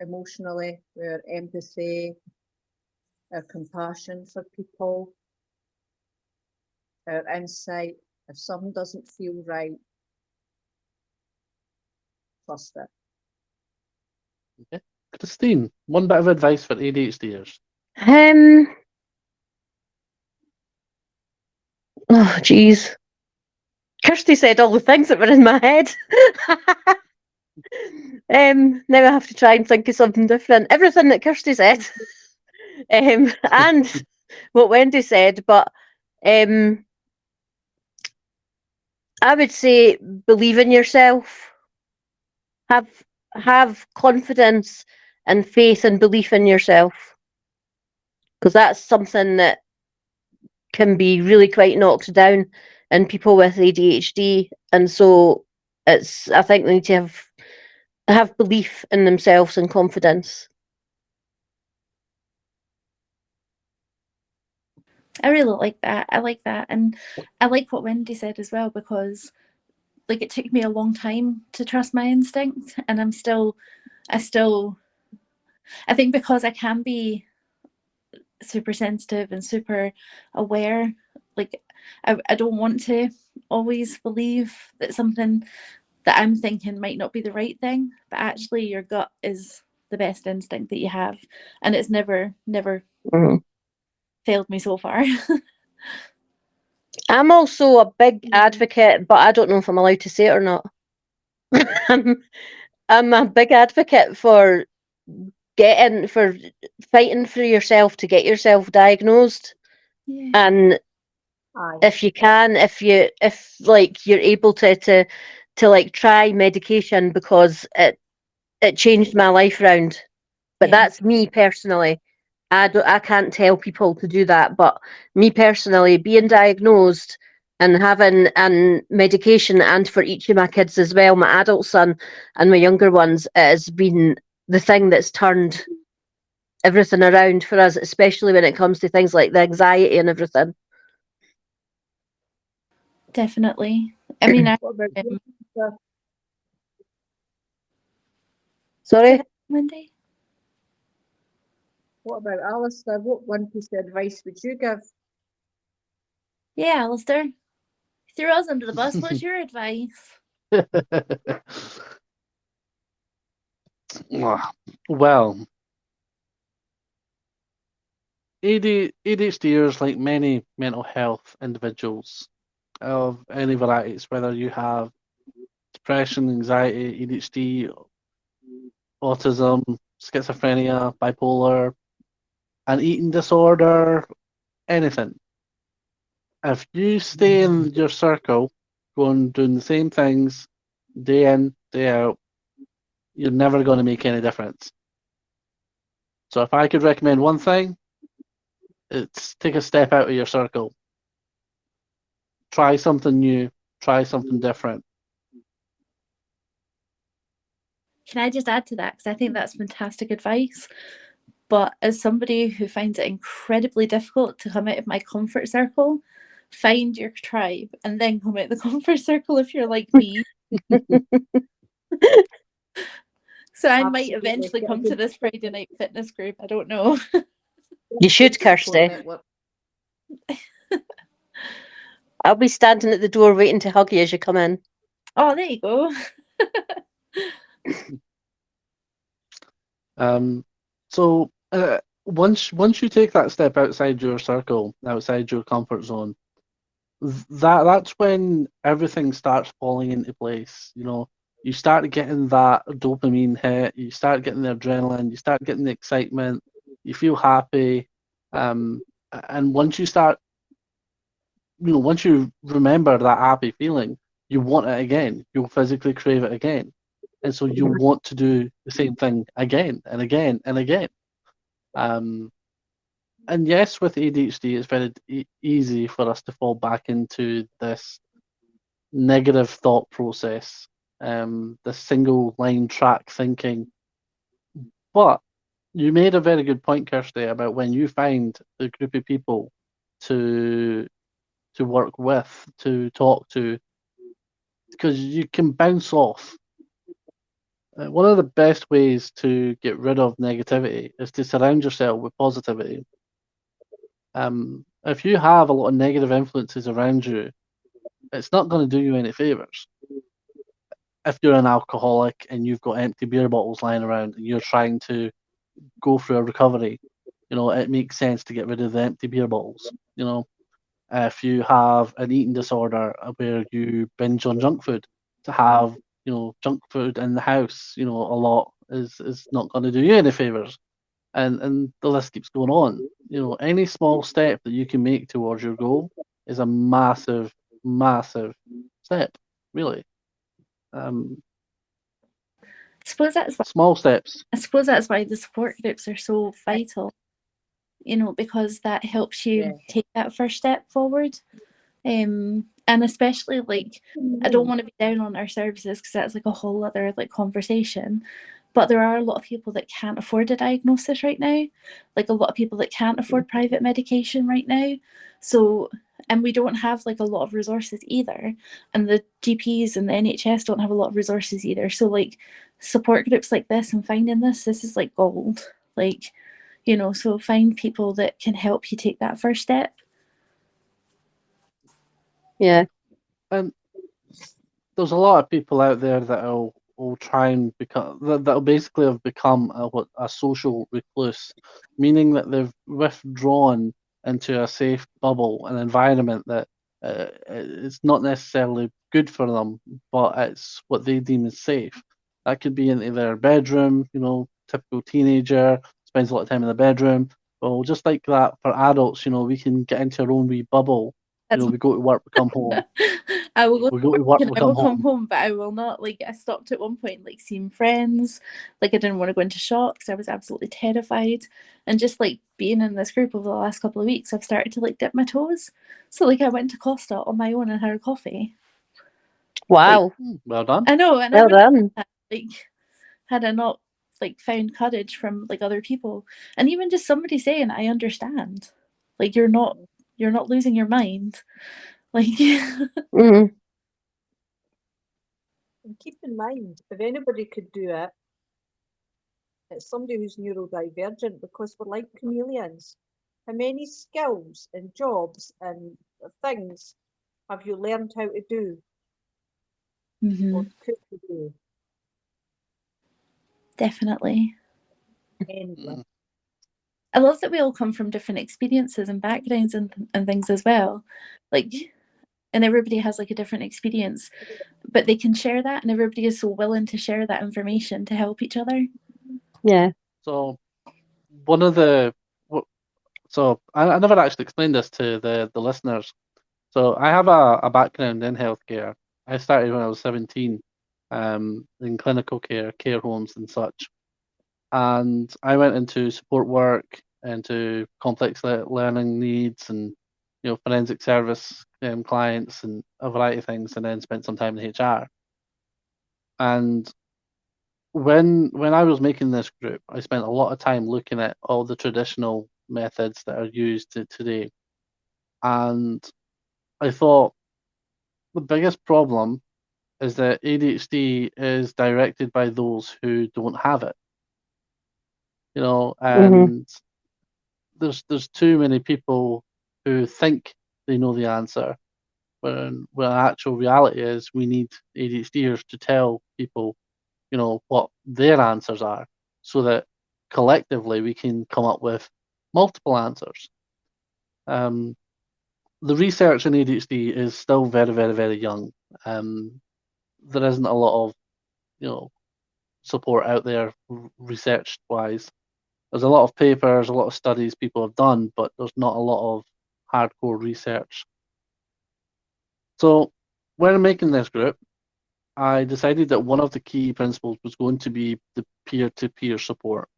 emotionally, our empathy, our compassion for people, our insight. If something doesn't feel right, trust it. Okay. Christine, one bit of advice for ADHDers. Oh, geez. Kirsty said all the things that were in my head. Now I have to try and think of something different. Everything that Kirsty said, and what Wendy said, but I would say believe in yourself. Have confidence and faith and belief in yourself, because that's something that can be really quite knocked down in people with ADHD. And so I think they need to have belief in themselves and confidence. I really like that. I like that. And I like what Wendy said as well, because like it took me a long time to trust my instinct, and I think because I can be super sensitive and super aware, like I don't want to always believe that something that I'm thinking might not be the right thing, but actually your gut is the best instinct that you have, and it's never Mhm. failed me so far. I'm also a big advocate, but I don't know if I'm allowed to say it or not. I'm a big advocate for fighting for yourself to get yourself diagnosed. Yeah. And Aye. if you can, if like you're able to like try medication, because it changed my life around. But Yeah. that's me personally. I can't tell people to do that, but me personally, being diagnosed and having medication, and for each of my kids as well, my adult son and my younger ones, it has been the thing that's turned everything around for us, especially when it comes to things like the anxiety and everything. Definitely. I mean, What about you, Alistair? Sorry? Wendy? What about Alistair? What one piece of advice would you give? Yeah, Alistair. Threw us under the bus. What's your advice? Well, ADHDers, like many mental health individuals of any varieties, whether you have depression, anxiety, ADHD, autism, schizophrenia, bipolar, an eating disorder, anything. If you stay in your circle, doing the same things day in, day out, you're never going to make any difference. So if I could recommend one thing, it's take a step out of your circle. Try something new, try something different. Can I just add to that? Because I think that's fantastic advice. But as somebody who finds it incredibly difficult to come out of my comfort circle, find your tribe and then come out of the comfort circle if you're like me. So I might Absolutely. eventually Get a come to good this Friday night fitness group. I don't know. You should, support Kirsty. network. I'll be standing at the door waiting to hug you as you come in. Oh, there you go. So once you take that step outside your circle, outside your comfort zone, that's when everything starts falling into place. You know, you start getting that dopamine hit, you start getting the adrenaline, you start getting the excitement, you feel happy, and once you start, once you remember that happy feeling, you want it again. You'll physically crave it again, and so you want to do the same thing again and again and again. Um, and yes, with ADHD, it's very easy for us to fall back into this negative thought process, the single line track thinking. But you made a very good point, Kirsty, about when you find the group of people to work with, to talk to, because you can bounce off. One of the best ways to get rid of negativity is to surround yourself with positivity. If you have a lot of negative influences around you, it's not going to do you any favors. If you're an alcoholic and you've got empty beer bottles lying around and you're trying to go through a recovery, it makes sense to get rid of the empty beer bottles. If you have an eating disorder where you binge on junk food, to have junk food in the house, a lot is not going to do you any favors. And the list keeps going on. Any small step that you can make towards your goal is a massive, massive step, really. I suppose that's why, Small steps. I suppose that's why the support groups are so vital, you know, because that helps you take that first step forward. And especially, like, I don't want to be down on our services because that's like a whole other like conversation, but there are a lot of people that can't afford a diagnosis right now, like a lot of people that can't afford private medication right now. So, and we don't have like a lot of resources either, and the GPs and the NHS don't have a lot of resources either. So like support groups like this and finding this is like gold, like, you know. So find people that can help you take that first step. Yeah. And there's a lot of people out there that will try and become that'll basically have become a social recluse, meaning that they've withdrawn into a safe bubble, an environment that it's not necessarily good for them, but it's what they deem as safe. That could be in their bedroom, you know, typical teenager spends a lot of time in the bedroom. Well, just like that for adults, you know, we can get into our own wee bubble. You know, we go to work, we come home. I will go We go to work, and we I will come come home, but I will not, like, I stopped at one point, like, seeing friends. Like, I didn't want to go into shops. I was absolutely terrified. And just, like, being in this group over the last couple of weeks, I've started to, like, dip my toes. So, like, I went to Costa on my own and had a coffee. Wow. Well done. I know, and Well I would have done. done that, like, had I not, like, found courage from, like, other people. And even just somebody saying, I understand. Like, you're not losing your mind. Like, Mhm. And keep in mind, if anybody could do it, it's somebody who's neurodivergent, because we're like chameleons. How many skills and jobs and things have you learned how to do or could you do? definitely. Endless. I love that we all come from different experiences and backgrounds and things as well. Like, and everybody has like a different experience, but they can share that, and everybody is so willing to share that information to help each other. Yeah. So one of the so I never actually explained this to the listeners. So I have a background in healthcare. I started when I was 17, in clinical care homes and such. And I went into support work, into complex learning needs, and forensic service clients, and a variety of things, and then spent some time in HR. And when I was making this group, I spent a lot of time looking at all the traditional methods that are used today, and I thought the biggest problem is that ADHD is directed by those who don't have it. And there's too many people who think they know the answer, when actual reality is we need ADHDers to tell people, what their answers are, so that collectively we can come up with multiple answers. The research in ADHD is still very, very, very young. There isn't a lot of, support out there research wise. There's a lot of papers, a lot of studies people have done, but there's not a lot of hardcore research. So when making this group, I decided that one of the key principles was going to be the peer-to-peer support.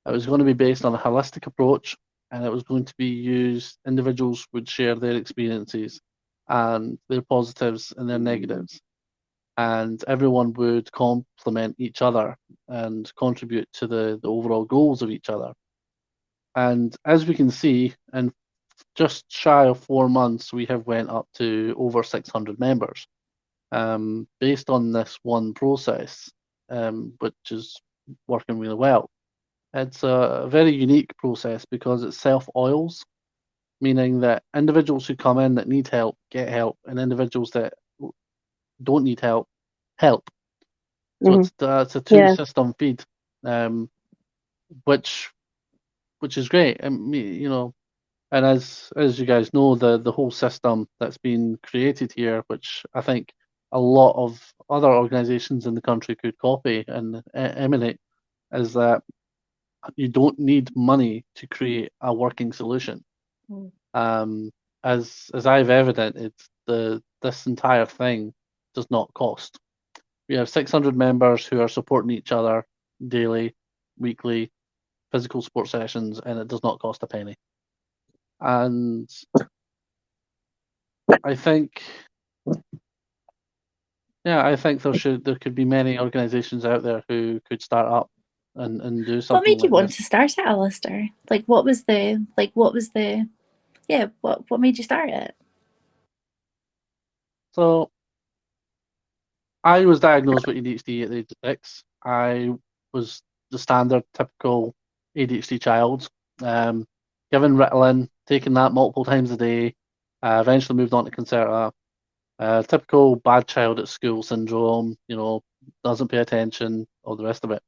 It was going to be based on a holistic approach, and it was going to be used, individuals would share their experiences and their positives and their negatives, and everyone would complement each other and contribute to the overall goals of each other. And as we can see, in just shy of 4 months, we have went up to over 600 members, based on this one process, which is working really well. It's a very unique process because it self-oils, meaning that individuals who come in that need help get help, and individuals that don't need help help. So it's a two-system feed, which is great. And and as you guys know, the whole system that's been created here, which I think a lot of other organisations in the country could copy and emulate, is that you don't need money to create a working solution. As I've evidenced, this entire thing does not cost. We have 600 members who are supporting each other daily, weekly, physical support sessions, and it does not cost a penny. And I think, I think there could be many organisations out there who could start up and do something. What made you like want this. to start it, Alistair? What made you start it? So I was diagnosed with ADHD at the age of 6. I was the standard typical ADHD child, given Ritalin, taking that multiple times a day. Eventually moved on to Concerta. Typical bad child at school syndrome, doesn't pay attention, all the rest of it.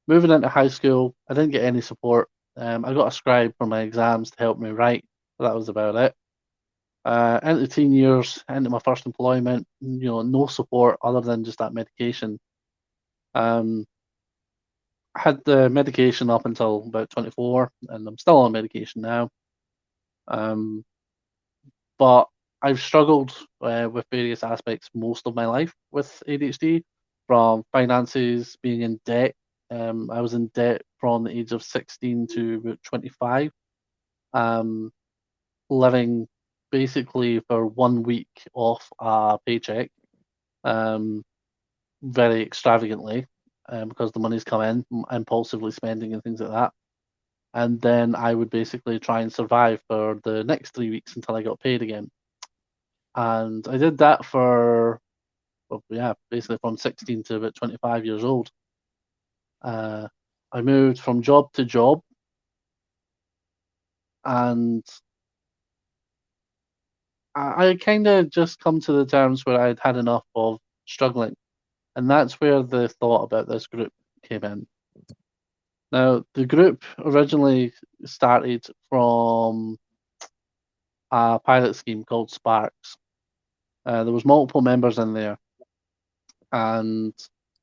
Moving into high school, I didn't get any support. I got a scribe for my exams to help me write, but that was about it. Into the teen years, into my first employment, no support other than just that medication. I had the medication up until about 24, and I'm still on medication now. But I've struggled with various aspects most of my life with ADHD, from finances, being in debt. I was in debt from the age of 16 to about 25, living basically for 1 week off a paycheck, very extravagantly, because the money's come in, impulsively spending and things like that. And then I would basically try and survive for the next 3 weeks until I got paid again. And I did that for, basically from 16 to about 25 years old. I moved from job to job, and I kind of just come to the terms where I'd had enough of struggling. And that's where the thought about this group came in. Now, the group originally started from a pilot scheme called Sparks. There was multiple members in there, and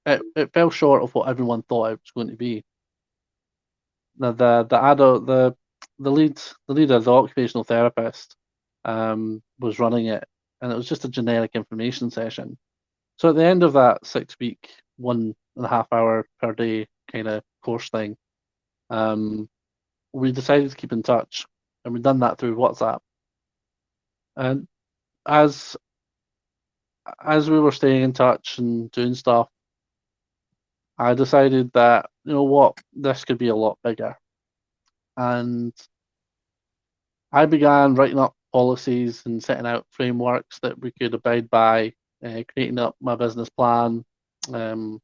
it fell short of what everyone thought it was going to be. Now, the leader, the occupational therapist, was running it, and it was just a generic information session. So at the end of that 6-week, 1.5 hour per day kind of course thing, we decided to keep in touch, and we've done that through WhatsApp. And as we were staying in touch and doing stuff, I decided that, this could be a lot bigger. And I began writing up policies and setting out frameworks that we could abide by, creating up my business plan, coming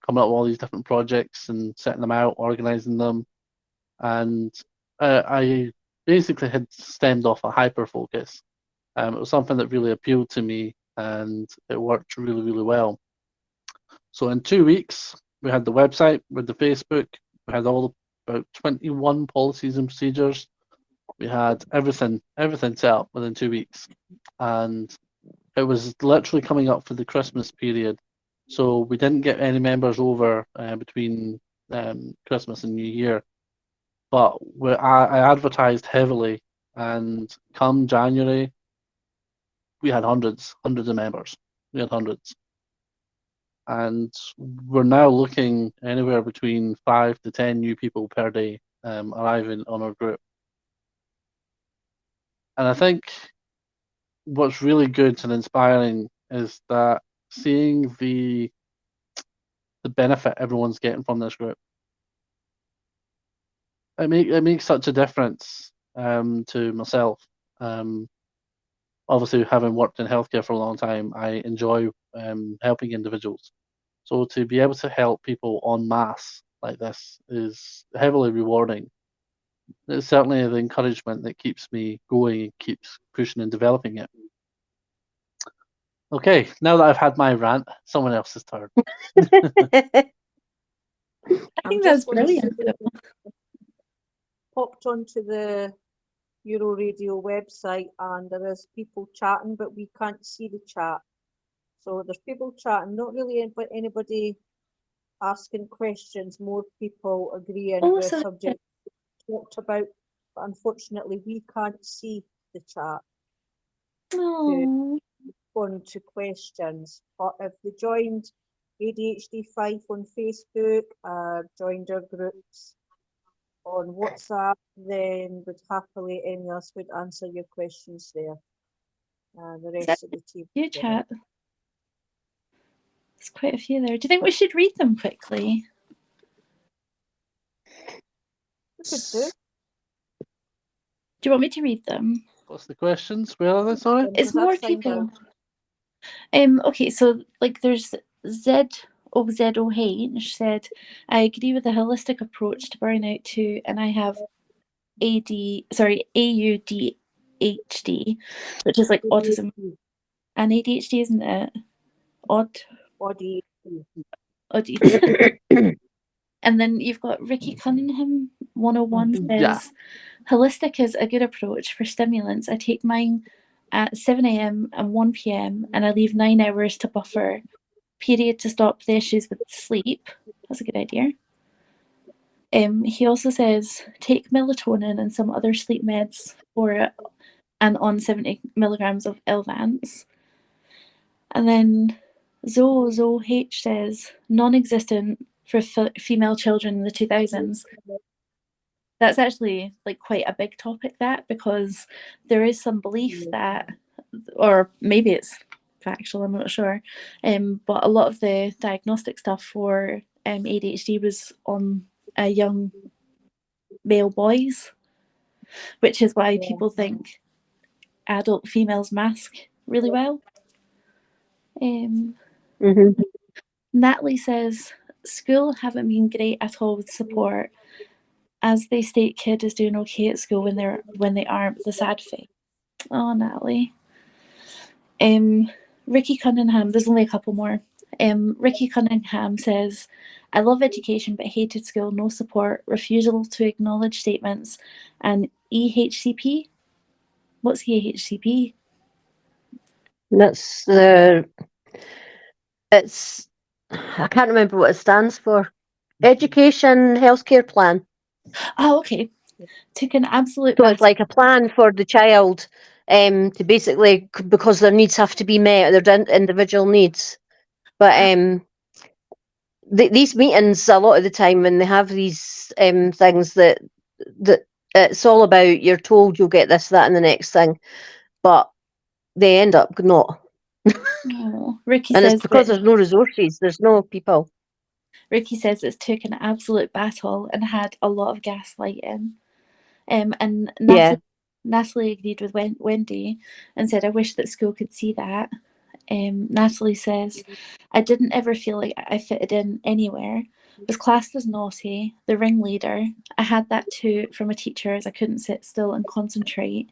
up with all these different projects and setting them out, organizing them. And I basically had stemmed off a hyper focus. It was something that really appealed to me, and it worked really, really well. So in 2 weeks, we had the website, we had the Facebook, we had about 21 policies and procedures. We had everything set up within 2 weeks, and it was literally coming up for the Christmas period. So we didn't get any members over between Christmas and New Year, but I advertised heavily, and come January, we had hundreds of members. We had hundreds. And we're now looking anywhere between 5 to 10 new people per day arriving on our group. And I think what's really good and inspiring is that seeing the benefit everyone's getting from this group. It makes such a difference to myself. Obviously, having worked in healthcare for a long time, I enjoy helping individuals. So to be able to help people en masse like this is heavily rewarding. It's certainly the encouragement that keeps me going and keeps pushing and developing it. Okay, now that I've had my rant, someone else's turn. I think that's brilliant. Popped onto the NeuroRadio website, and there is people chatting, but we can't see the chat. So there's people chatting, not really anybody asking questions, more people agreeing with subjects talked about, but unfortunately we can't see the chat. Oh, respond to questions. But if they joined ADHD Fife on Facebook, joined our groups on WhatsApp, then would happily any of us would answer your questions there. The rest of the team. you chat. There's quite a few there. Do you think we should read them quickly? We could do. Do you want me to read them? What's the questions? Where are they? Sorry. It's Because I've more signed people. out. Okay, so like there's ZOZOH said, I agree with the holistic approach to burnout too, and I have AUDHD, which is like autism and ADHD, isn't it? Body. And then you've got Ricky Cunningham 101 says, Yeah. holistic is a good approach for stimulants. I take mine at 7 a.m. and 1 p.m. and I leave 9 hours to buffer period to stop the issues with sleep. That's a good idea. He also says, take melatonin and some other sleep meds for it and on 70 milligrams of Elvance. And then ZOZOH says, non-existent for female children in the 2000s. That's actually like quite a big topic, that, because there is some belief that, or maybe it's factual, I'm not sure, but a lot of the diagnostic stuff for ADHD was on young male boys, which is why people think adult females mask really well. Natalie says, school haven't been great at all with support. As they state, kid is doing okay at school when they aren't, the sad thing. Oh, Natalie. Ricky Cunningham, there's only a couple more. Ricky Cunningham says, I love education but hated school, no support, refusal to acknowledge statements, and EHCP. What's EHCP? That's it's, I can't remember what it stands for. Education Healthcare Plan. Oh, okay. Took an absolute. So it's like a plan for the child to basically, because their needs have to be met, their individual needs. But these meetings, a lot of the time when they have these things that it's all about, you're told you'll get this, that, and the next thing, but they end up not. Oh, Ricky and says it's because there's no resources, there's no people. Ricky says it's took an absolute battle and had a lot of gaslighting. And Natalie agreed with Wendy and said, I wish that school could see that. Natalie says, I didn't ever feel like I fitted in anywhere. Was classed as naughty, the ringleader. I had that too from a teacher, as I couldn't sit still and concentrate.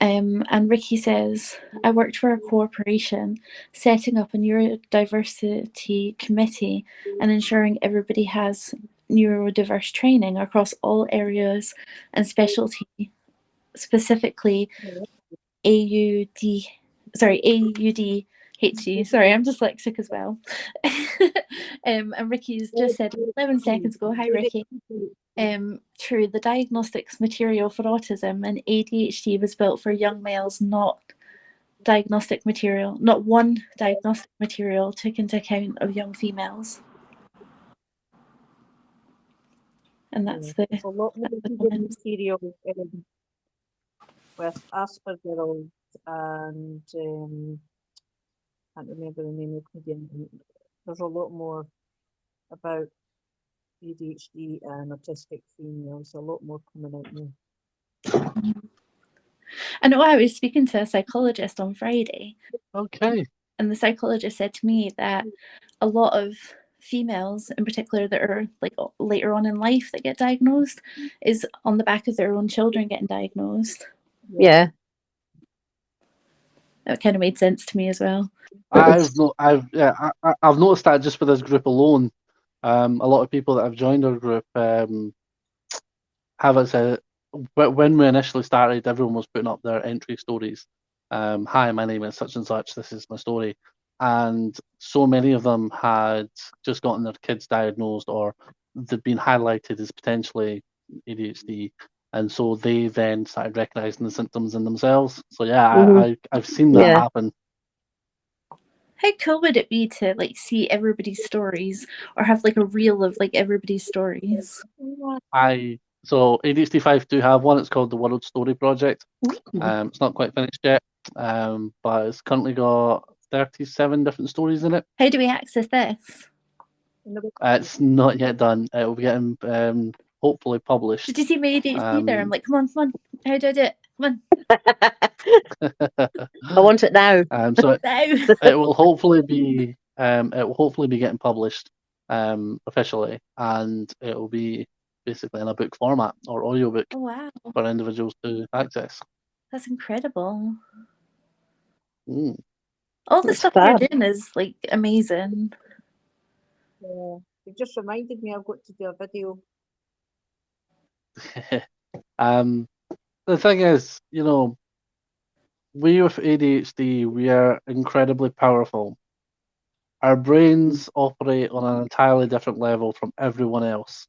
And Ricky says, I worked for a corporation, setting up a neurodiversity committee and ensuring everybody has neurodiverse training across all areas and specialty, specifically AUDHD. Sorry, I'm dyslexic as well. And Ricky's just said 11 seconds ago, hi Ricky. True, the diagnostics material for autism and ADHD was built for young males, not one diagnostic material took into account of young females. And that's a lot more material with Asperger's and can't remember the name of the comedian. There's a lot more about ADHD and autistic females, a lot more coming out now. I know I was speaking to a psychologist on Friday. Okay. And the psychologist said to me that a lot of females in particular that are like later on in life that get diagnosed is on the back of their own children getting diagnosed. Yeah. That kind of made sense to me as well. I've noticed that just for this group alone. A lot of people that have joined our group have said, when we initially started, everyone was putting up their entry stories. Hi, my name is such and such, this is my story. And so many of them had just gotten their kids diagnosed, or they've been highlighted as potentially ADHD. and so they then started recognizing the symptoms in themselves. So yeah, Mhm. I've seen that Yeah. happen. How cool would it be to like see everybody's stories or have like a reel of like everybody's stories? So ADHD Fife do have one. It's called the World Story Project. Ooh. It's not quite finished yet, but it's currently got 37 different stories in it. How do we access this? It's not yet done. It will be getting hopefully published. Did you see my ADHD there? I'm like, come on, how do I do it? Come I want it now. So on, now. it will hopefully be getting published officially, and it will be basically in a book format or audiobook Oh wow, for individuals to access. that's incredible. Mm. All the That's stuff fab. you're doing is like amazing. Yeah. It just reminded me I've got to do a video. The thing is, we with ADHD, we are incredibly powerful. Our brains operate on an entirely different level from everyone else.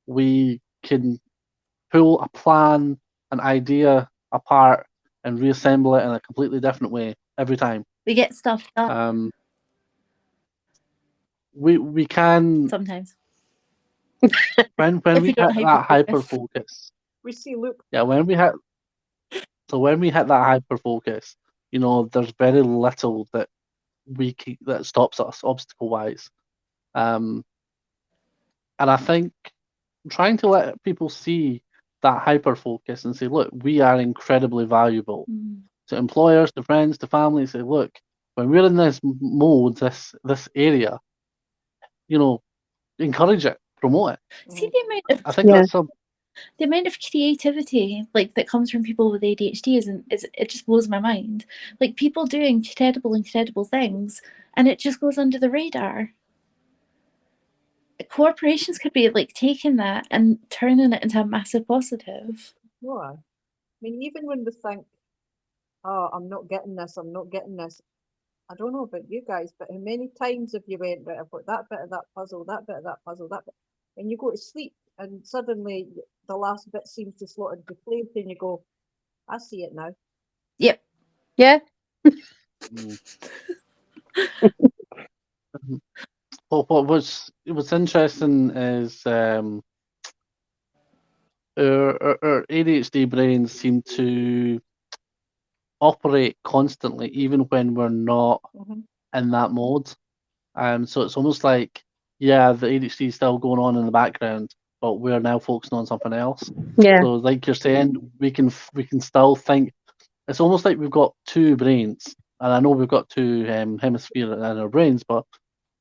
We can pull a plan, an idea apart and reassemble it in a completely different way every time. We get stuff done We can sometimes. when If we you don't hit that hyper hyper-focus. We focus. see, look, Yeah, when we hit that hyper focus, there's very little that that stops us obstacle wise. And I think trying to let people see that hyper focus and say, look, we are incredibly valuable to employers, to friends, to family. Say, look, when we're in this mode, this area, encourage it, promote it. See the amount of I think that's the amount of creativity like that comes from people with ADHD is it just blows my mind. Like people doing incredible things, and it just goes under the radar. Corporations could be like taking that and turning it into a massive positive. no. I mean, even when we think, oh, I'm not getting this, I don't know about you guys, but how many times have you went, right, I've got that bit of that puzzle, that bit of that puzzle, that bit, and you go to sleep and suddenly the last bit seems to slot into place and you go, I see it now. Yep. Yeah. Well, what's interesting is our ADHD brains seem to operate constantly, even when we're not in that mode. So it's almost like, yeah, the ADHD is still going on in the background, but we're now focusing on something else. Yeah. So, like you're saying, we can still think. It's almost like we've got two brains, and I know we've got two hemispheres in our brains, but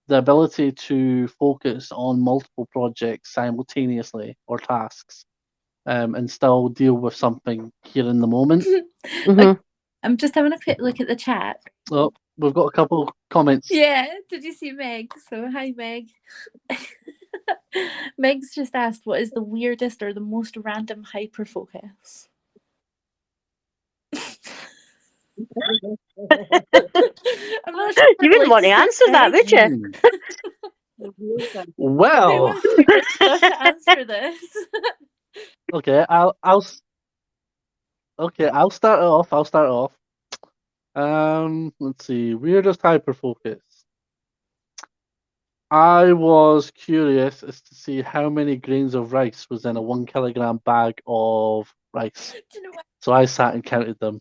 the ability to focus on multiple projects simultaneously or tasks, and still deal with something here in the moment. I'm just having a quick look at the chat. Oh, we've got a couple of comments. Yeah, did you see Meg? So hi Meg. Meg's just asked, what is the weirdest or the most random hyper focus? I'm not sure You wouldn't want to answer that, would you? Well, who wants to be brave enough to answer this? Okay, I'll start it off. Let's see, weirdest hyper focus. I was curious as to see how many grains of rice was in a 1 kilogram bag of rice. Do you know what? So I sat and counted them.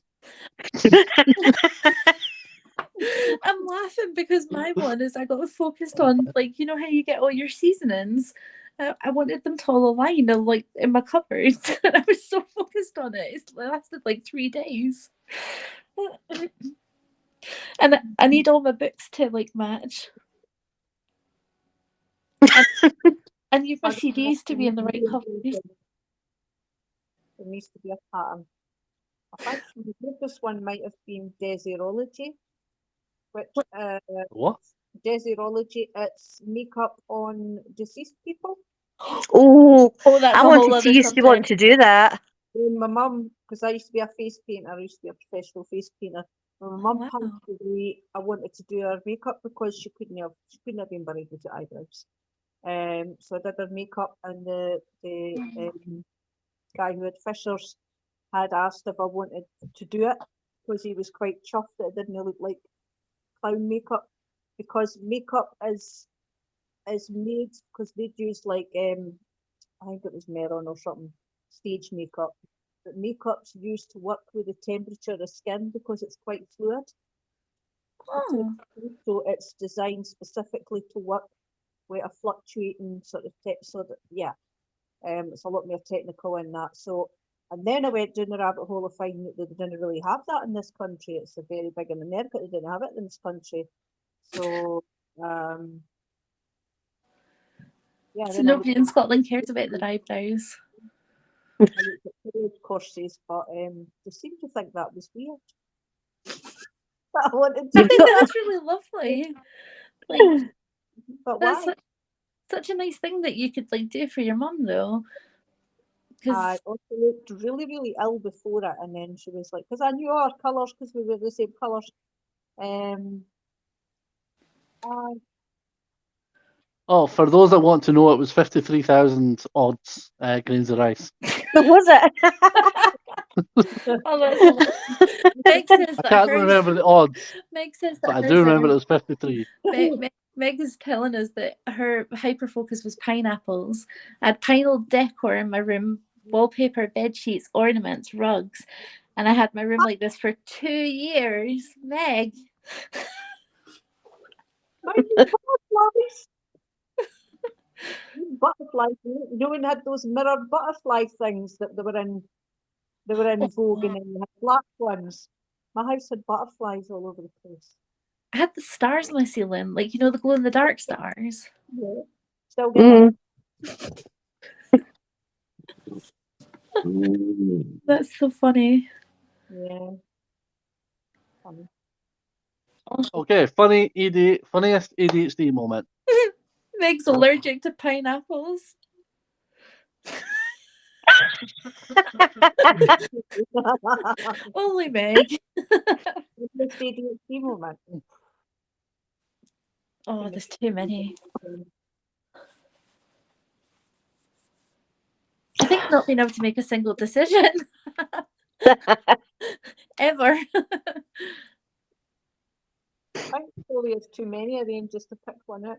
I'm laughing because my one is I got focused on, like, you know how you get all your seasonings. I wanted them to all align like in my cupboard, and I was so focused on it. It lasted like 3 days, and I need all my books to like match. I need my CDs to be in the right covers. There needs to be a pattern. I think the deepest one might have been desirology, which What? Desirology, it's makeup on deceased people. Oh, that's I a whole wanted to other used to want to do that. And my mum, because I used to be a face painter, I used to be a professional face painter. When my mum passed away, I wanted to do her makeup because she couldn't have been buried with the eyebrows. So I did her makeup and the guy who had Fishers had asked if I wanted to do it because he was quite chuffed that it didn't look like clown makeup, because makeup is made because they'd use like I think it was Meron or something, stage makeup. But makeup's used to work with the temperature of skin because it's quite fluid. Oh, So it's designed specifically to work with a fluctuating sort of so that it's a lot more technical in that. So, and then I went down the rabbit hole of finding that they didn't really have that in this country. It's a very big in America. They didn't have it in this country. So so then nobody in Scotland cares about their eyebrows. I looked at period courses, but they seemed to think that was weird. But I wanted I to think do it. that's really lovely. Like, But that's why? such a nice thing that you could like do for your mum, though. I Because also looked really, really ill before it, and then she was like, because I knew our colours because we were the same colours. I Oh, for those that want to know, it was 53,000 odds grains of rice. Was it? oh, that's hilarious. Meg says I that can't hers. remember the odds, Meg says but that I hers do remember are. it was 53. Meg is telling us that her hyper focus was pineapples. I had pineapple decor in my room, wallpaper, bed sheets, ornaments, rugs, and I had my room like this for 2 years. Meg, Mine was butterflies. Butterflies. You know when they had those mirrored butterfly things that they were in vogue, and then you had black ones. My house had butterflies all over the place. I had the stars on my ceiling, like the glow in the dark stars. Yeah. Still get them. That's so funny. Yeah. Funny. Okay, funniest ADHD moment. Meg's allergic to pineapples. Only Meg. This ADHD moment. Oh, there's too many. I think not being able to make a single decision. Ever. I think probably it's too many of them just to pick one out.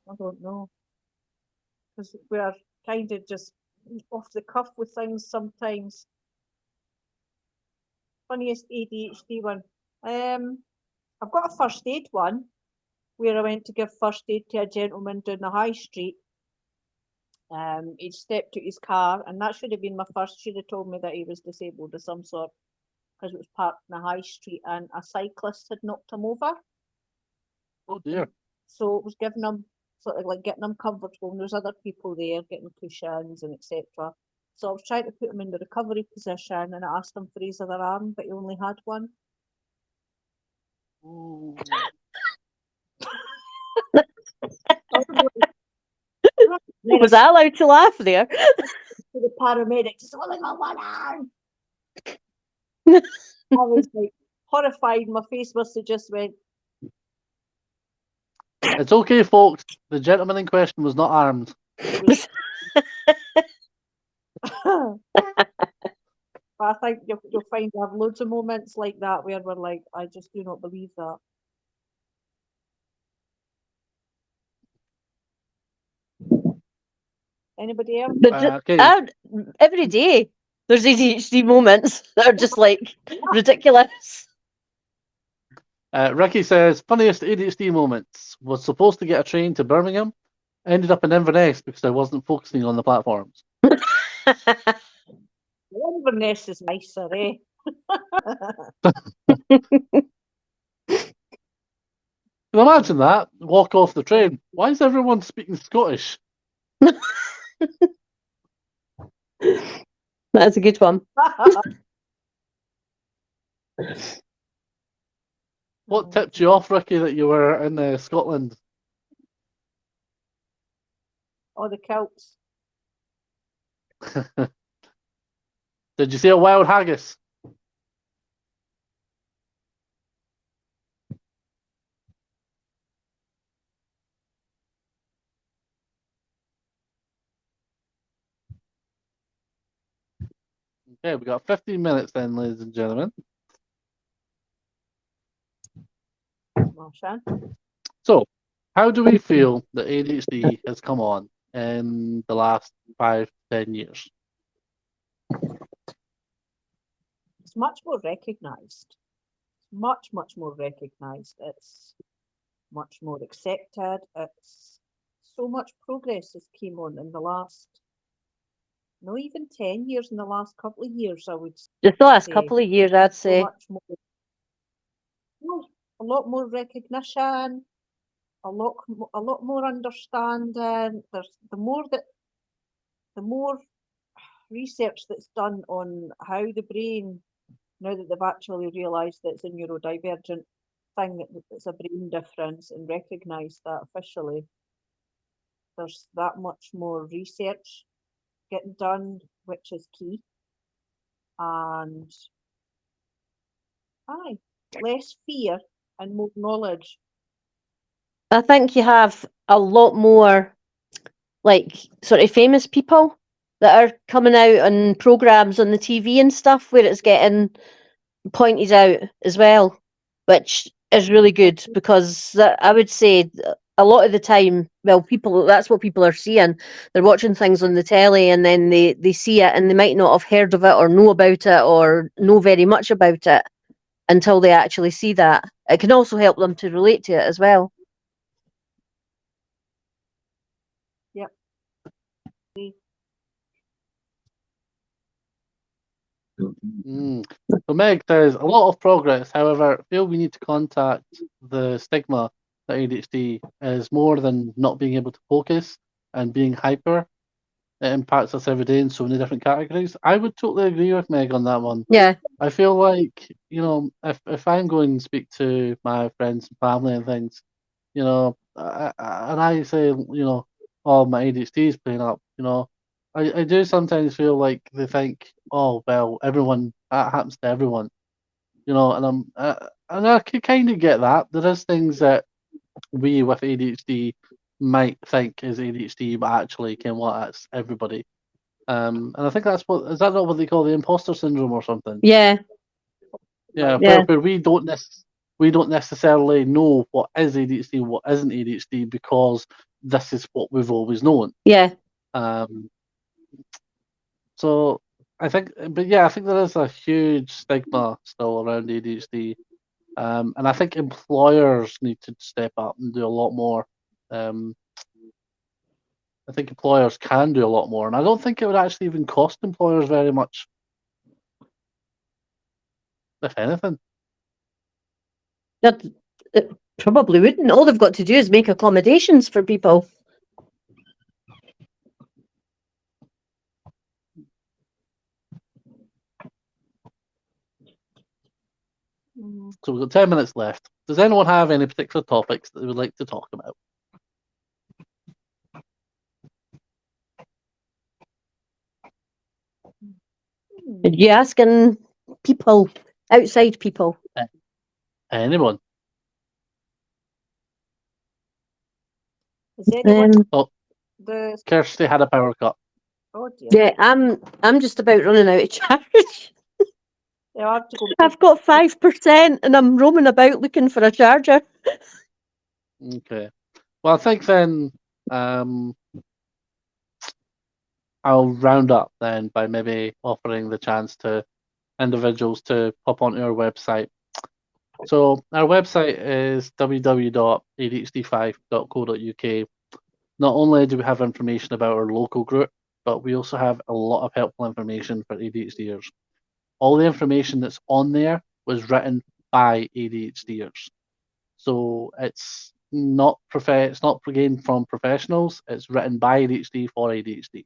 I don't know. Because we're kind of just off the cuff with things sometimes. Funniest ADHD one. I've got a first aid one where I went to give first aid to a gentleman down the high street. He'd stepped out his car, and that should have been my first. Should have told me that he was disabled of some sort, because it was parked in the high street, and a cyclist had knocked him over. Oh dear. So it was giving him sort of like getting him comfortable, and there's other people there getting cushions and etc. So I was trying to put him in the recovery position, and I asked him for his other arm, but he only had one. Ooh. Was I allowed to laugh there? To the paramedics, it's only got one arm. I was like horrified. My face must have just went. It's okay, folks. The gentleman in question was not armed. But I think you'll find I have loads of moments like that where we're like, I just do not believe that. Anybody else? Okay. Every day there's ADHD moments that are just like ridiculous. Ricky says, funniest ADHD moments. Was supposed to get a train to Birmingham. Ended up in Inverness because I wasn't focusing on the platforms. Inverness is nicer, eh? Can you imagine that? Walk off the train. Why is everyone speaking Scottish? That's a good one. What tipped you off, Ricky, that you were in Scotland? Oh, the Celts. Did you see a wild haggis? Okay, we got 15 minutes then, ladies and gentlemen. Marsha. So, how do we feel that ADHD has come on in the last 5 to 10 years? It's much more recognised. Much more recognised. It's much more accepted. It's so much progress has came on in the last, not even 10 years, in the last couple of years, I would Just the last say. couple of years, I'd So say. much more. Well, a lot more recognition, a lot more understanding. There's the more research that's done on how the brain, now that they've actually realised that it's a neurodivergent thing, that it's a brain difference, and recognised that officially, there's that much more research getting done, which is key. And less fear and more knowledge. I think you have a lot more, like, sort of famous people that are coming out on programs on the TV and stuff where it's getting pointed out as well, which is really good, because I would say a lot of the time, well, that's what people are seeing. They're watching things on the telly and then they see it and they might not have heard of it or know about it or know very much about it until they actually see that. It can also help them to relate to it as well. Yep. So Meg says, a lot of progress, however, I feel we need to contact the stigma that ADHD is more than not being able to focus and being hyper. It impacts us every day in so many different categories. I would totally agree with Meg on that one. Yeah. I feel like, if I'm going to speak to my friends and family and things, and I say, oh, my ADHD is playing up, I do sometimes feel like they think, oh, well, that happens to everyone, and I can kind of get that. There is things that we with ADHD might think is ADHD, but actually, that's everybody. And I think is that not what they call the imposter syndrome or something? Yeah. Yeah, Yeah. where we don't necessarily know what is ADHD and what isn't ADHD because this is what we've always known. Yeah. So I think there is a huge stigma still around ADHD, and I think employers need to step up and do a lot more. I think employers can do a lot more, and I don't think it would actually even cost employers very much, if anything. It probably wouldn't. All they've got to do is make accommodations for people. So we've got 10 minutes left. Does anyone have any particular topics that they would like to talk about? Are you asking people, outside people? Anyone? Is anyone Kirsty had a power cut. Oh dear. Yeah, I'm just about running out of charge. Yeah, I have to go. I've got 5% and I'm roaming about looking for a charger. Okay. Well, I think then I'll round up then by maybe offering the chance to individuals to pop onto our website. So our website is www.adhdfife.co.uk. Not only do we have information about our local group, but we also have a lot of helpful information for ADHDers. All the information that's on there was written by ADHDers. So it's not gained from professionals. It's written by ADHD for ADHD.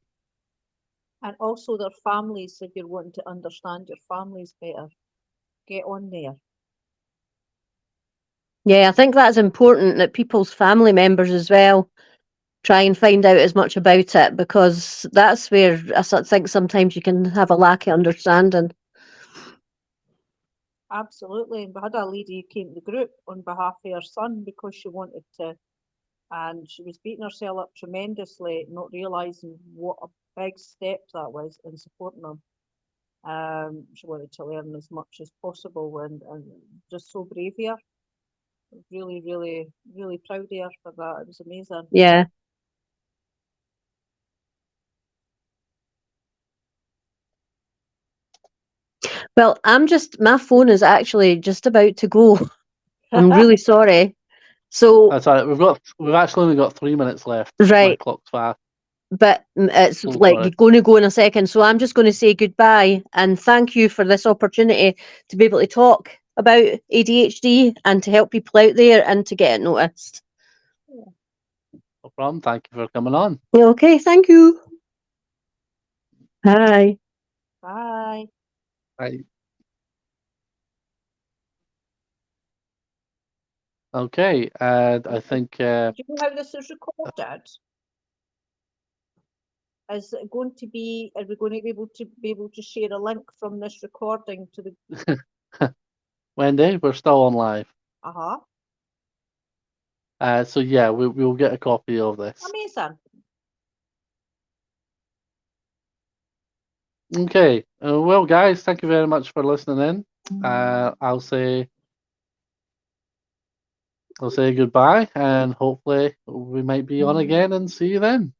And also their families, if you're wanting to understand your families better, get on there. Yeah, I think that's important, that people's family members as well try and find out as much about it, because that's where I think sometimes you can have a lack of understanding. Absolutely. And we had a lady who came to the group on behalf of her son because she wanted to, and she was beating herself up tremendously, not realising what a big step that was in supporting him. She wanted to learn as much as possible, and just so brave here. Really, really, really proud of her for that. It was amazing. Yeah. Well, my phone is actually just about to go. I'm really sorry. So, That's all right. We've actually only got 3 minutes left. My right, clock's fast. but it's So like sorry. going to go in a second. So I'm just going to say goodbye and thank you for this opportunity to be able to talk about ADHD and to help people out there and to get it noticed. No problem. Thank you for coming on. Okay, thank you. Bye. Bye. Right. Okay, and I think Do you know how this is recorded? Is it going to be? Are we going to be able to share a link from this recording to the? Wendy, we're still on live. So yeah, we'll get a copy of this. Amazing. Okay. Well, guys, thank you very much for listening in. I'll say goodbye, and hopefully we might be on again and see you then.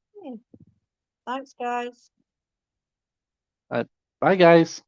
Thanks, guys. Bye, guys.